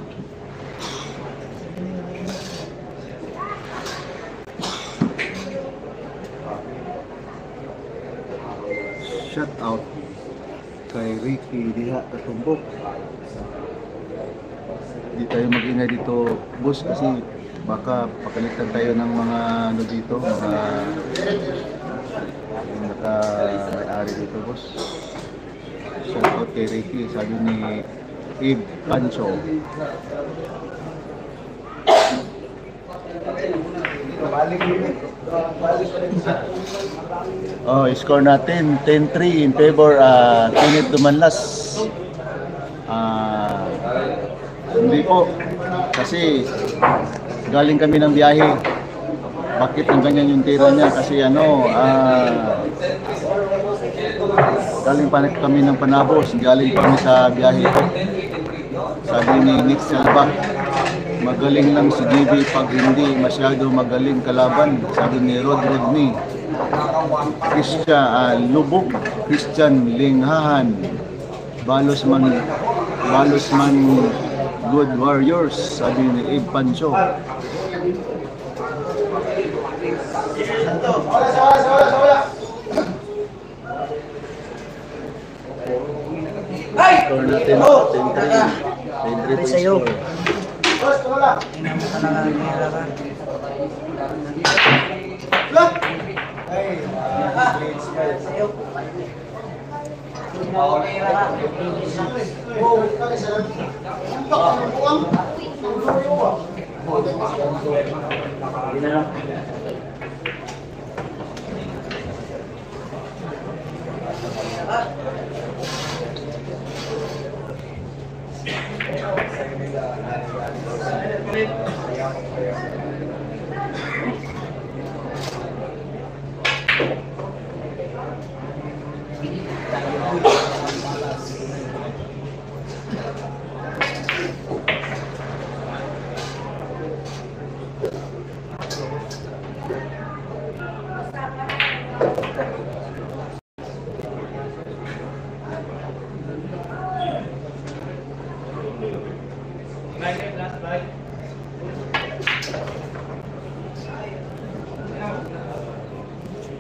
Shout out kay Ricky Diha Katumbok. Hindi tayo mag-ingay dito, boss, kasi baka pakalitan tayo ng mga dito, mga naka-may-ari dito, boss. Shout out kay Ricky, sabi ni Ib Pancho. Score natin 10-3 in favor Kinit Dumanlas. Hindi po kasi galing kami ng biyahe. bakit ang ganyan yung tira niya? Kasi galing pa kami ng Panabos, galing pa kami sa biyahe ko. Sabi ni Nick Silva, magaling lang si GB pag hindi masyado magaling kalaban. Sabi ni Rod Rodney, Lubog, Christian Linghahan, Balos man good warriors, sabi ni Abe Pancho. Score natin, 10-3 sa'yo.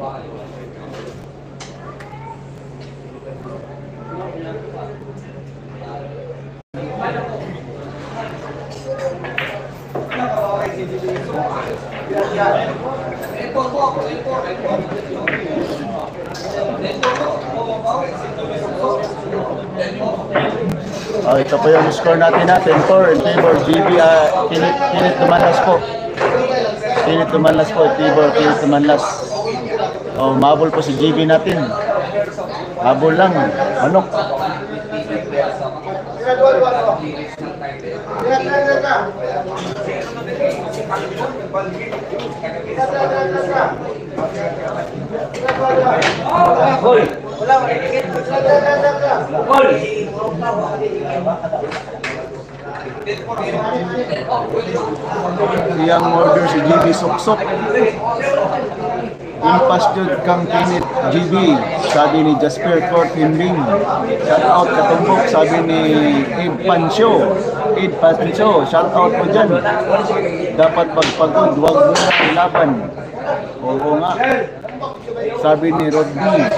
score. Ito po yung score natin 10-4 in favor GB. Kinit Tumanlas po. Kinit Tumanlas po. Kinit Tumanlas. Mabol po si GB natin. Habol lang. Manok. Iyang order si GB Suksok. Impas jud kang kinit GB, sabi ni Jasper Court Himbing. Shout out katumbok, sabi ni Abe Pancho. Shout out mo dyan. Dapat pagpagod, huwag mo na ilaban. Oo nga. Sabi ni Rodney.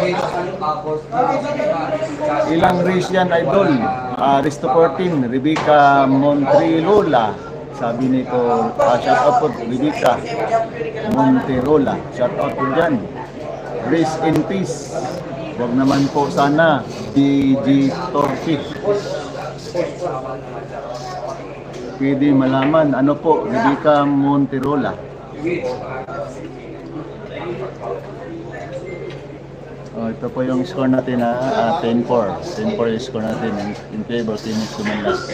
Ilang race yan, idol? Risto 14, Rebecca Montrilola. Sabi nito, shout out po, Rebecca Monterola. Shout out po dyan. Race in peace. Huwag naman po sana DJ Torfi. Pwede malaman, ano po, Rebecca Monterola. Ito po yung score natin 10-4. 10-4 yung score natin in favor of Team Tumanlas.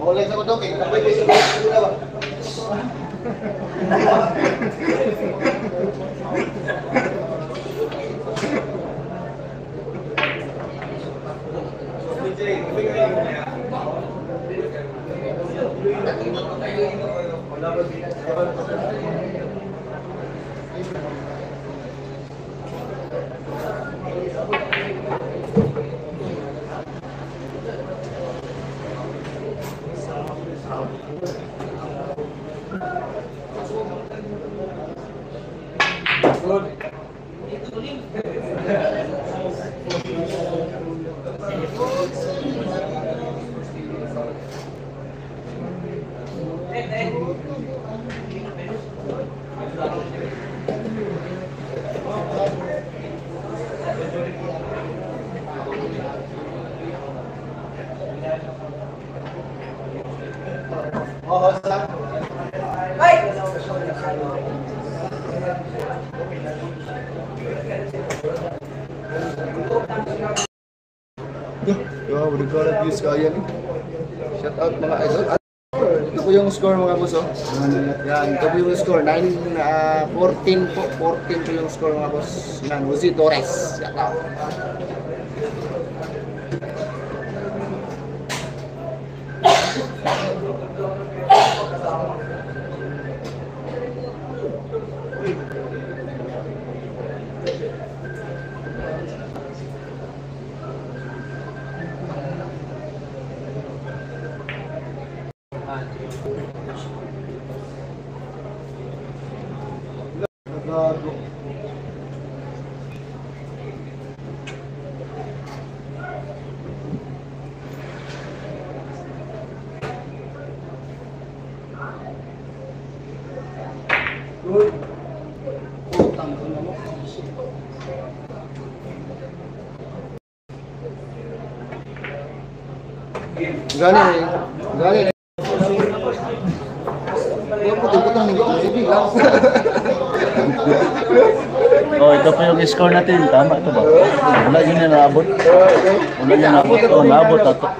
Boleh sa kodok eh. Kapag isa ba? Wow, recorded views kaya ni. Shout out mga idol. Ito po yung score mga boss. Oh. Yan, ito po yung score. 14 po. 14 po yung score mga boss. Yan, Jose Torres. Shout out. Galing. Putang-putang nih, sige lang. Oh, ito po yung score natin. Tama ito ba? Wala yun yung naabot. Wala yun naabot. Oh, naabot ato.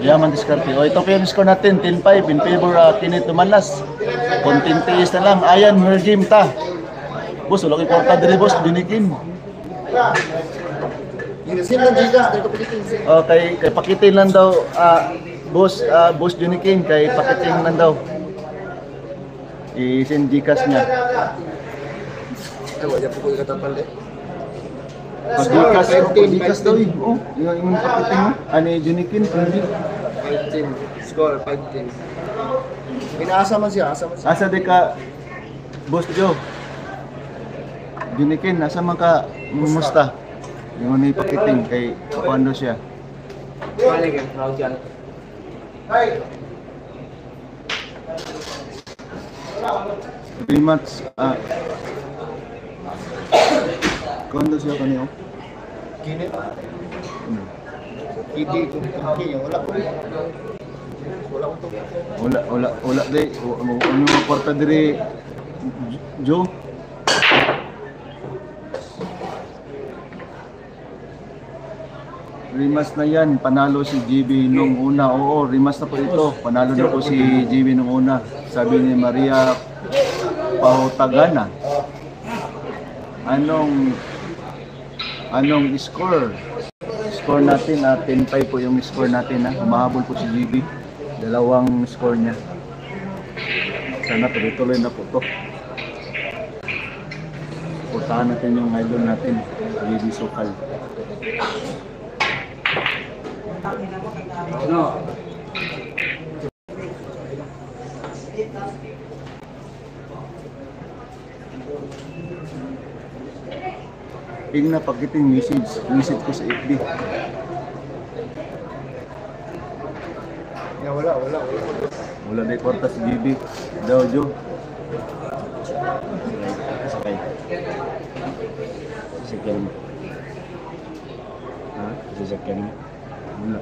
Yaman diskarte. Oh, ito po yung score natin. 10-5 in favor Kenneth Tumalas. Konting tiis na lang. Ayan, Mergim ta. Boss, wala kay kwarta diri boss. Dinikin. Sino lang Gigas? Dito pikitin. Oh, kay pakitin lang daw. Boss Dinikin. Kay pakitin lang daw. I-send Gcash niya. Wala po ko katapal eh. Pag-Gcash daw eh. Oh, yung pakitin mo. Ano yung Dinikin? 15. Score 15. Inaasa man siya, asa man siya. Asa di ka, Boss Joe? Dinikin, nasa man ka musta? Yung ano yung pakiting kay Pando siya. Balik yan, round yan. Pretty much, Kondo siya kanyo? Kini. Kiti ko, kini wala ko. Wala ko to. Wala di. Ano yung kwarta diri, Joe? Rimas na yan, panalo si GB nung una. Oo, rimas na po ito. Panalo na po si GB nung una. Sabi ni Maria Pahotagana. Anong score? Score natin, 10-5 po yung score natin. Humahabol po si GB. Dalawang score niya. Sana tuloy-tuloy na po to. Puntahan natin yung idol natin, GB Sokal. No. Tingnan pagiting message ko sa FB. Ya wala. Wala na kwarta si GB. Daw, Joe. Sakay. Sasakyan mo. Ha? Sasakyan mo. Wala.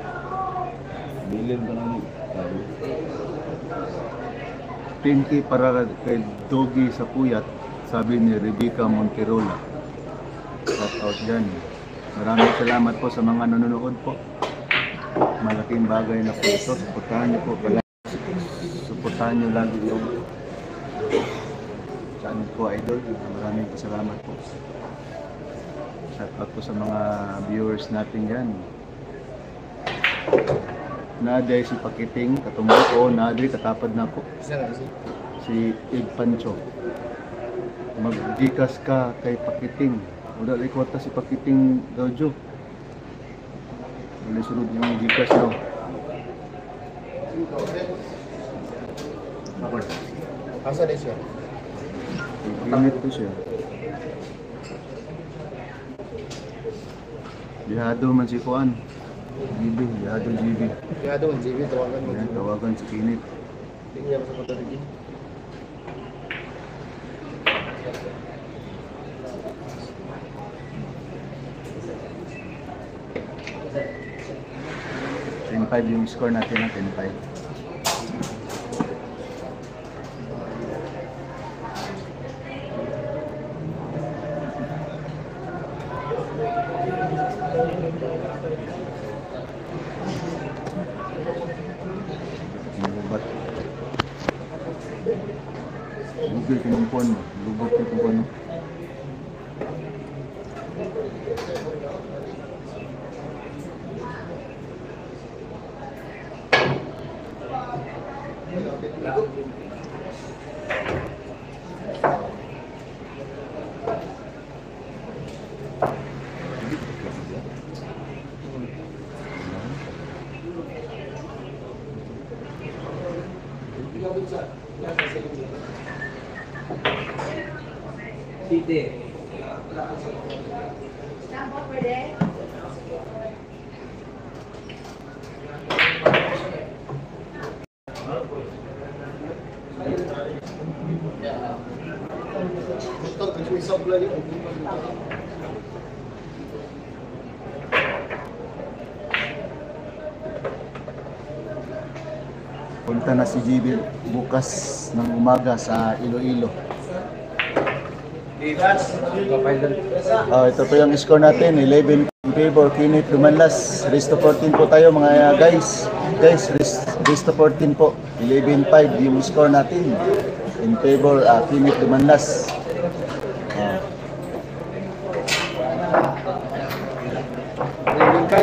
Bilin ka naman. 20 para kay Doggy sa Puyat, sabi ni Rebecca Monterola. Shout out dyan. Maraming salamat po sa mga nanonood po. Malaking bagay na po ito. Suportahan niyo po. Suportahan niyo lagi yung channel ko, idol. Maraming salamat po. Shout out po sa mga viewers natin dyan. Naday si Pakiting, katumbo ko, Nadri, katapad na po. Si Ig Pancho. Mag-Gcash ka kay Pakiting. Wala rin kwarta si Pakiting Dojo. Wala sunod yung Gcash daw. Asa din siya? Ginit po siya. Bihado man si Kuan. GB, bihado GB. Kaya doon, JB, tawagan mo. Ayan, tawagan si Kinit. Tingnan mo sa mata rin. Yung score natin na 10-5. Bigay ka ng puwan mo. Lubot ka ng puwan mo. Punta na si GB bukas ng umaga sa Iloilo. Ito po yung score natin, 11 in favor, Kenneth Dumanlas. Resto 14 po tayo mga guys. Resto 14 po, 11-5 yung score natin. In favor, Kenneth Dumanlas.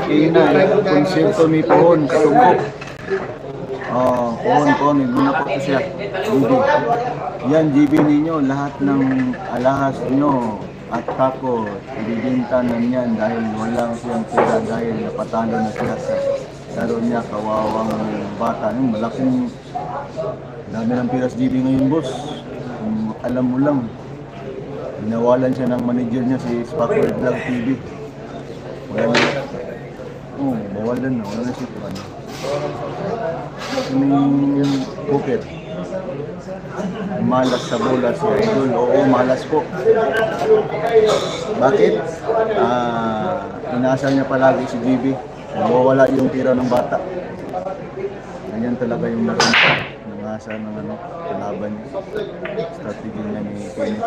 Ina, konsepto mi pohon, katungkok. Pohon, muna po ito siya. GB. Yan, GB ninyo, lahat ng alahas nyo at tako, ibibinta na niyan dahil walang siyang pera dahil napatalo na siya sa laro niya, kawawang bata. Malaking dami ng piras GB ngayon, boss. Alam mo lang, binawalan siya ng manager niya si Spacker Vlog TV. Wala na. Bawalan na. Wala na siya. Yung bukit. Malas sa bola si Idol. Oo, malas po. Bakit? Inaasal niya palagi si GB. Mawawala yung tira ng bata. Ganyan talaga yung nangasal ng kalaban niya. Strategy niya ni Kenneth.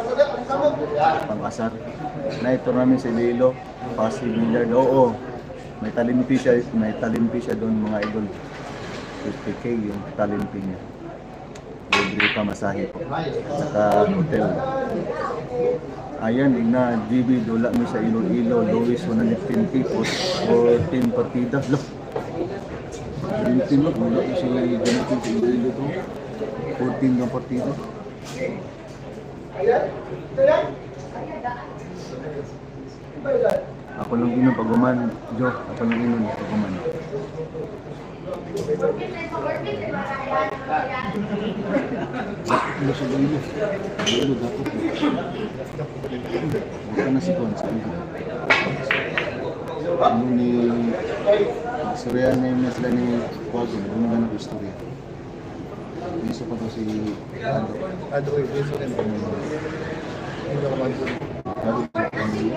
Pang-asar. Na ito namin si Lilo. Passive Millard. Oo. May talimpi siya doon mga idol. 50k yung talimpi niya. Libre pa masahe po. Saka hotel. Ayan, igna GB dola mi sa Iloilo. Luis 115k 14 partida. Look. 15 mo. Wala ko sila ganito sa Iloilo to. 14 yung partida. Ako lang inom paguman, Jo. Ako lang inom paguman. Ano sa Iloilo? Iloilo dapat. Bukan na si Juan sa Iloilo. Ano ni Surya na yun na sila ni Quagon. Ano nga ng istorya? Isa pa to si Ado. Isa rin. Hindi ako mag-uli.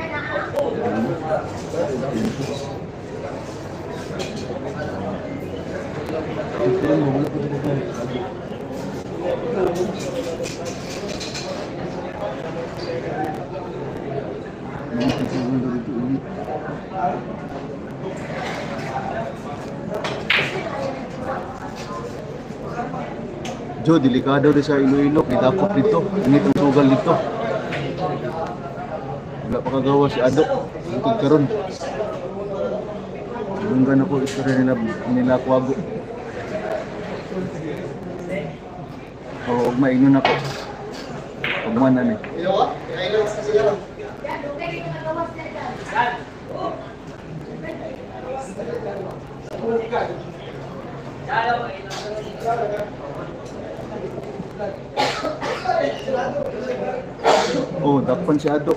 Jo, delikado rin sa Iloilo, kidakop dito, init ang sugal dito. Wala pa kagawa si Ado, bukod karon. Hanggang na po istorya nila Quago. Huwag maingon ako. Huwag man na ni. Oh, dakpan si Ado.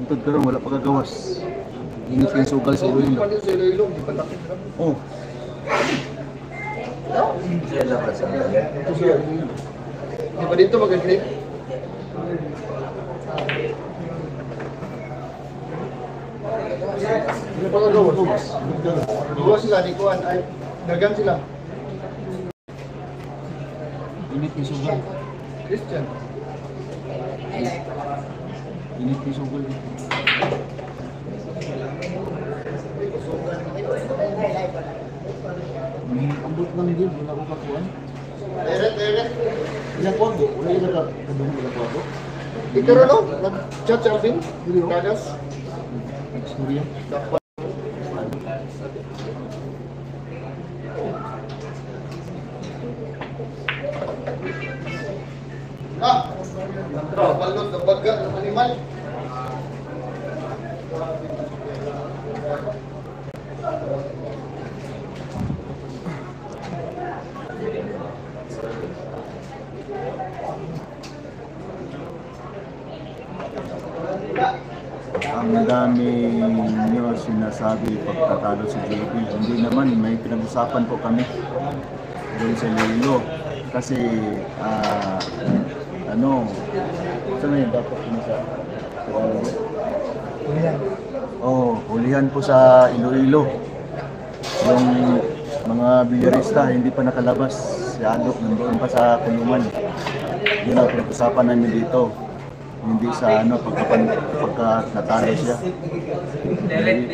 Untod karon wala pa kagawas. Init kay sugal sa Iloilo. Oh. Di ba dito mag-clip? Hindi pa kagawas. Gawas sila, di kuhan. Dagan sila. Init kay sugal. Christian. Init kay sugal. Ambot lang din, wala ko kakuan. Direct. Ikaw rin, no? Nag-chat si Alvin? Kagas? Balot ng baga ng animal. Ang dami nyo sinasabi pagkatalo si JB. Hindi naman, may pinag-usapan po kami doon sa Lilo. Kasi, saan yun dapat sa hulihan po sa Iloilo. Yung mga bilyarista hindi pa nakalabas. Si Alok nandoon pa sa kulungan. Yun ang pinag-usapan namin dito. Hindi sa pagka natalo siya.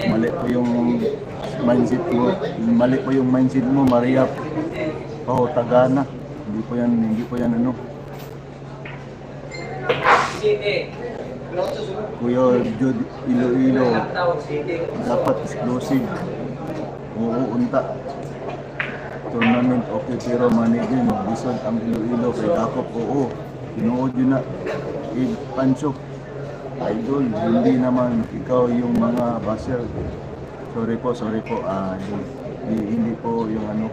Mali po yung mindset mo. Mali po yung mindset mo, Maria. Tagana. Hindi po yan Kuya Jude Iloilo, dapat exclusive. Unta. Tournament okay pero managing bisod ang Iloilo kay Dakop. Tinuod yun na. Pancho, idol, hindi naman ikaw yung mga basher. Sorry po, hindi po yung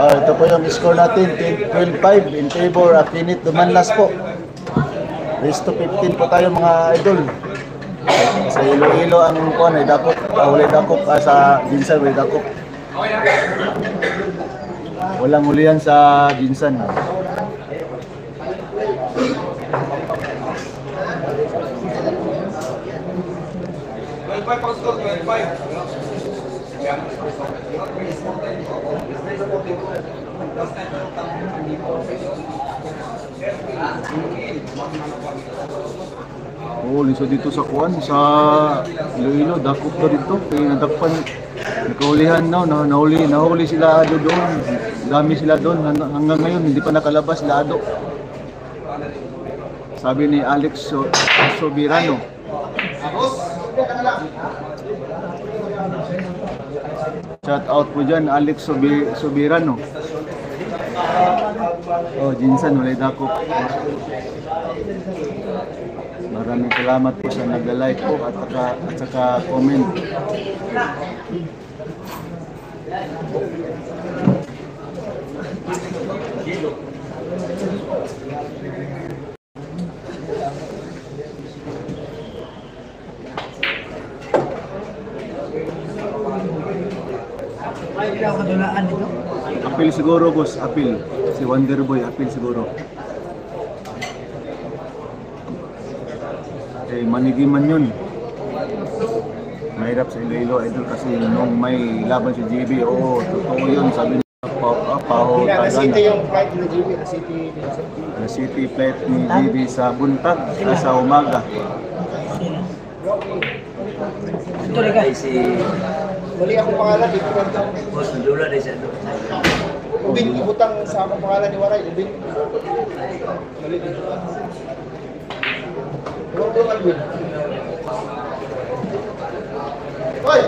ito po yung score natin, 12-5 in favor of Init Dumanlas po. Race to 15 po tayo mga idol. Sa Iloilo ang ay Dakop, sa Ginsan may Dakop. Walang hulihan sa Ginsan. Lisod dito sa kuan sa Iloilo, Dakop na dito. Kaya nadakpan, nakahulihan nahuli sila doon. Dami sila doon. Hanggang ngayon hindi pa nakalabas sila Ado. Sabi ni Alex Sobirano. Shout out po dyan, Alex Sobirano. Ginsan, walay Dakop. Maraming salamat po sa nag-like po at saka comment. Apil siguro boss, apil. Si Wonderboy, apil siguro. Manigiman yun. Mahirap sa Iloilo idol kasi nung may laban si JB, totoo yun, sabi niya City yung flight ni JB, City flight ni JB sa buntag, sa umaga. Ito rin guys. Mali akong pangalan, dito lang. Boss, nadula na siya. Ubin, ibutang sa akong pangalan ni Waray, Ubin. Mali dito lang. Hoy!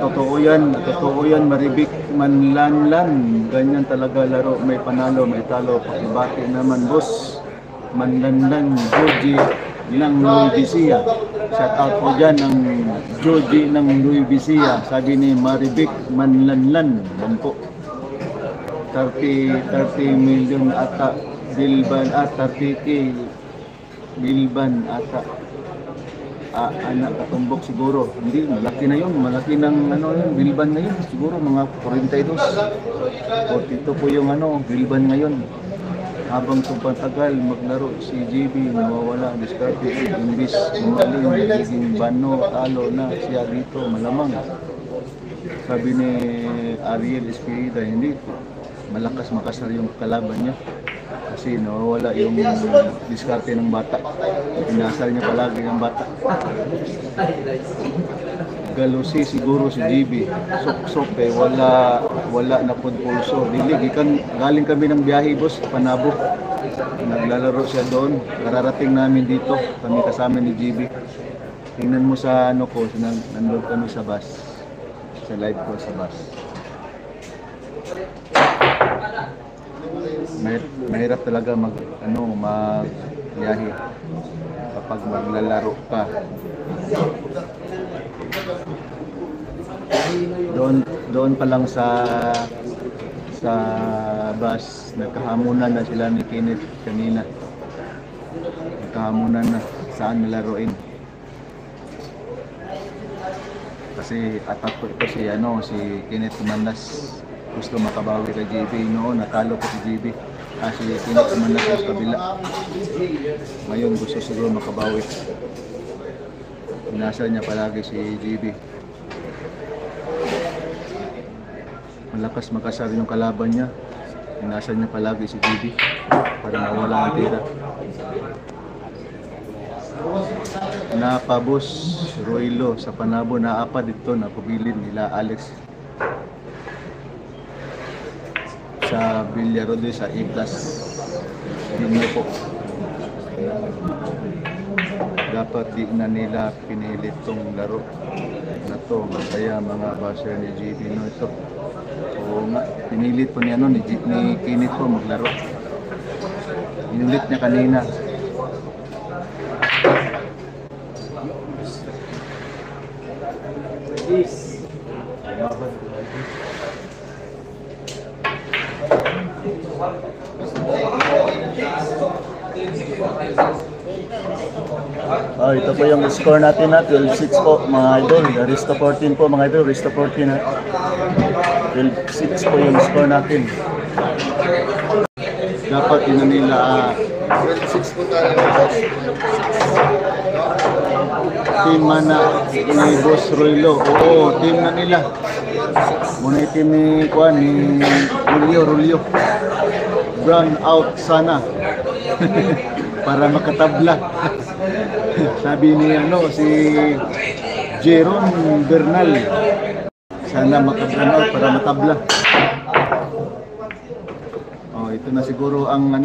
Totoo yan, Maribik Manlanlan. Ganyan talaga laro, may panalo, may talo. Pakibati naman, boss. Manlanlan, Joji ng Nuevesia. Shout out po dyan ng Joji ng Nuevesia. Sabi ni Maribik Manlanlan. Yan po. 30 million ata Bilban ata, Tiki. Bilban ata. Anak katumbok siguro. Hindi, malaki na yun. Malaki ng ano yun, Bilban ngayon. Siguro mga 42. 42 po yung Bilban ngayon. Habang tumpatagal maglaro si JB, nawawala, diskarte, imbis umaling, nagiging bano, talo na siya dito, malamang. Sabi ni Ariel Espirida, hindi, malakas makasar yung kalaban niya. Kasi nawawala yung diskarte ng bata. Pinasal niya palagi ng bata. Galusi siguro si JB. Sok-sok eh, wala na pod pulso. Dili, galing kami ng biyahe boss, Panabo. Naglalaro siya doon. Kararating namin dito, kami kasama ni JB. Tingnan mo sa ko, nandun kami sa bus. Sa live ko sa bus. Mahirap talaga magbiyahe kapag maglalaro ka. Doon pa lang sa bus, nagkahamunan na sila ni Kenneth kanina. Nagkahamunan na saan nilaruin. Kasi atak ko ito si Kenneth Mandas. Gusto makabawi kay JB noon, natalo ko si JB. Si Kenneth Mandas sa kabila. Ngayon gusto siguro makabawi. Inasal niya palagi si JB. Malakas makasar yung kalaban niya. Inasal niya palagi si JB para mawala ang tira. Napabos Roylo sa Panabo na apa dito na kubilin nila Alex sa Villarode sa A+. Hindi po. Dapat di na nila pinilit tong laro na to. Kaya mga basher ni JB no ito. Oo nga, pinilit po niya ni Kenneth po maglaro. Inulit niya kanina. Ito po yung score natin na 12-6 po mga idol. Risto 14 po mga idol. Risto 14 na. 12-6 po yung score natin. Dapat yun na nila 6 po tayo. team mana ni Boss Roylo. Oo, team na nila. Muna yung team ni Juan, ni Rulio. Brown out sana. Para makatabla. Sabi ni si Jeron Bernal. Sana maka-brown out para matabla. Oh, ito na siguro ang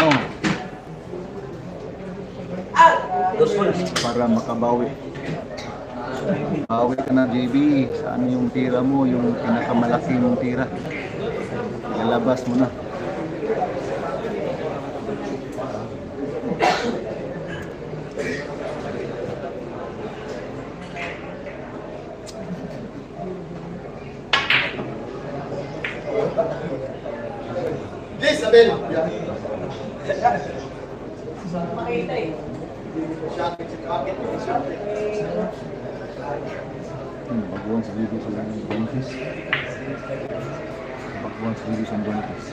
para makabawi. Bawi ka na JB, saan yung tira mo, yung pinakamalaki mong tira. Ilalabas mo na. Yes, Abel. Baguhan sa JB sa Boniface. Baguhan sa JB sa Boniface.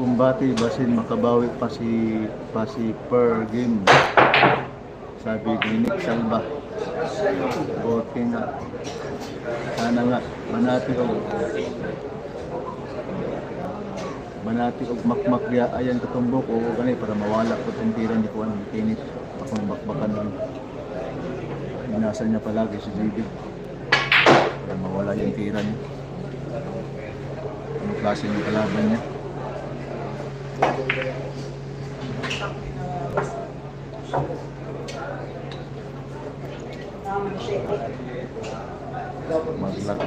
Kumbati basin makabawi pa si per game. Sabi Nick Salva. Bote nga. Sana nga manati og makmak dia ayan katumbok o gani para mawala ko tong tira ni Juan Kenneth akong bakbakan nun. Inasal niya palagi si JB para mawala yung tira niya. Anong klase ng kalaban niya?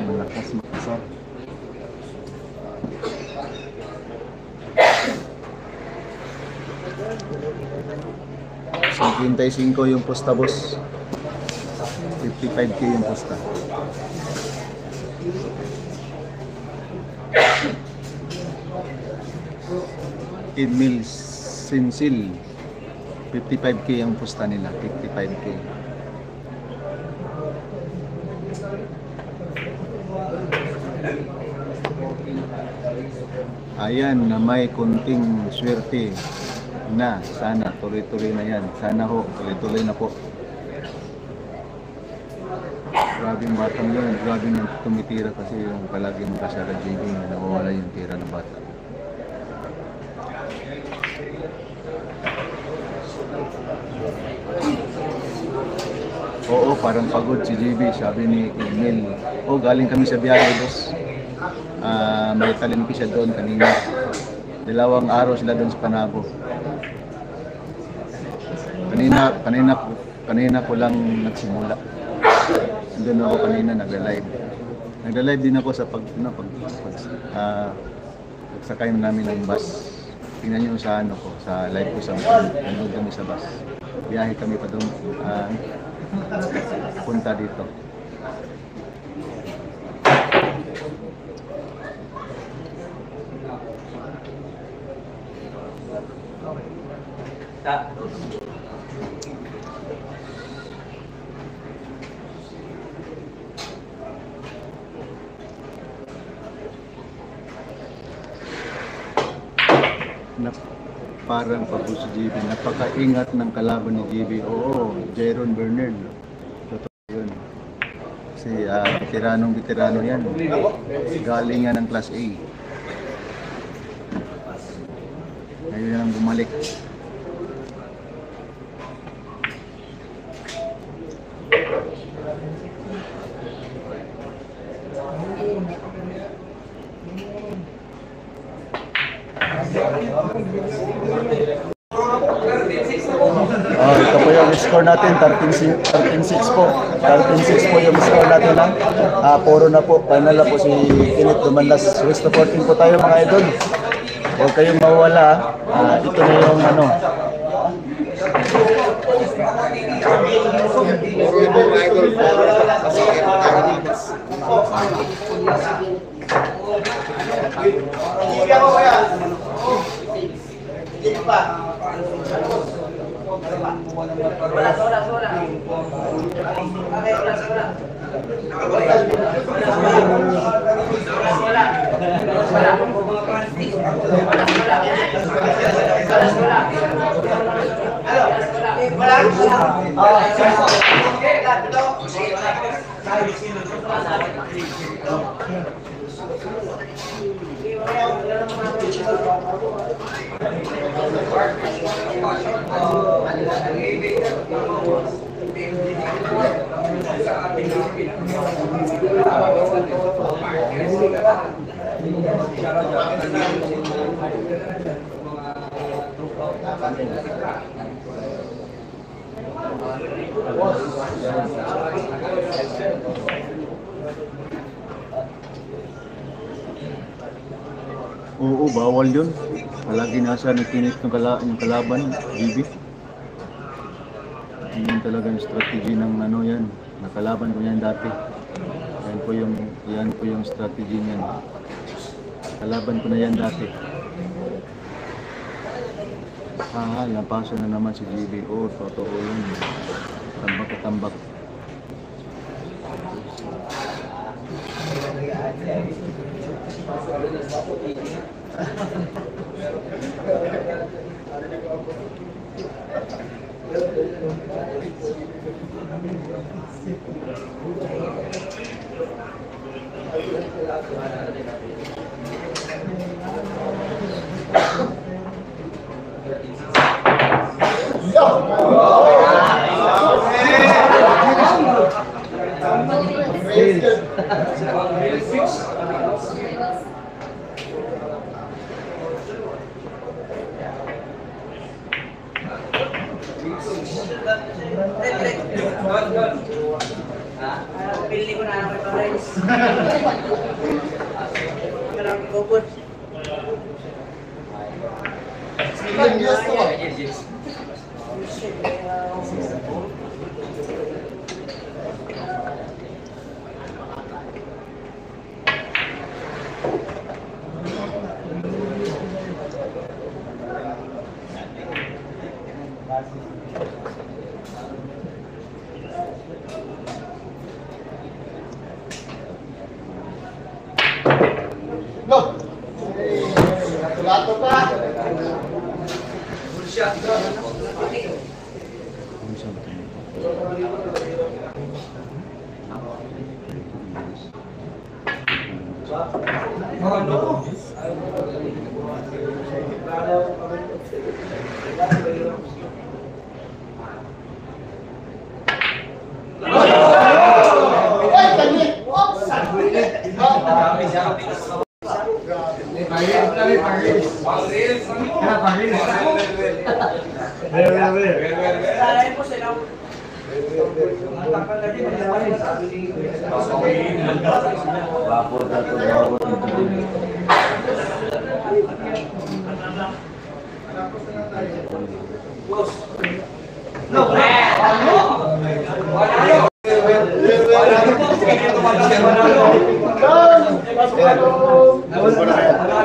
Malakas makasar. So, 55 yung posta boss. 55K yung pusta. Emil Sinsil, 55K ang pusta nila, 55K. Ayan na may kunting swerte na sana tuloy-tuloy na yan. Sana ho, tuloy-tuloy na po. Grabe yung batang yun. Grabe nang tumitira kasi yung palagi magkasara JB na nawawala yung tira ng bata. Oo, parang pagod si JB, sabi ni Emil. Oh, galing kami sa biyahe, boss. May talimpi siya doon kanina. 2 araw sila doon sa Panabo. Kanina ko lang nagsimula. Doon ako kanina nagla-live. Nagla-live din ako sa pagsakay namin ng bus. Tingnan niyo sa sa live ko sa nandun kami sa bus. Biyahe kami pa doon punta dito. Parang pagod si JB. Napakaingat ng kalaban ni JB. Oo, Jaron Bernard. Totoo yun. Kasi veteranong yan. Galing nga ng Class A. Ngayon lang bumalik. Ito po yung score natin, 13-6 po. 13-6 po yung score natin lang. Puro na po, final na po si Kenneth Dumanlas. West to 14 po tayo mga idol. Huwag kayong mawala. Ito na yung ano. Oo, bawal yun. Palagi nasa nakinit ng kalaban, BB. Yun talaga yung strategy ng ano yan. Nakalaban ko yan dati. Yan po yung strategy niyan. Kalaban ko na yan dati. Napasa na naman si GB. Oo, totoo yun. Tambak at tambak. Pili ko na ako ito guys. Parang gobot. Bapod na ito, bapod dito.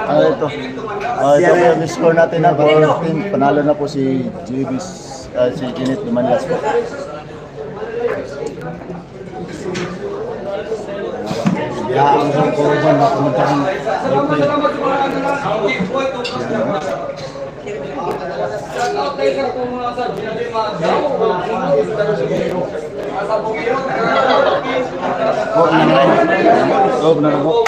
Ano ito? Ito po yung score natin na 4-15. Panalo na po si si Janet Dumanlas po. Ang isang korban na kumantang Huwag na po.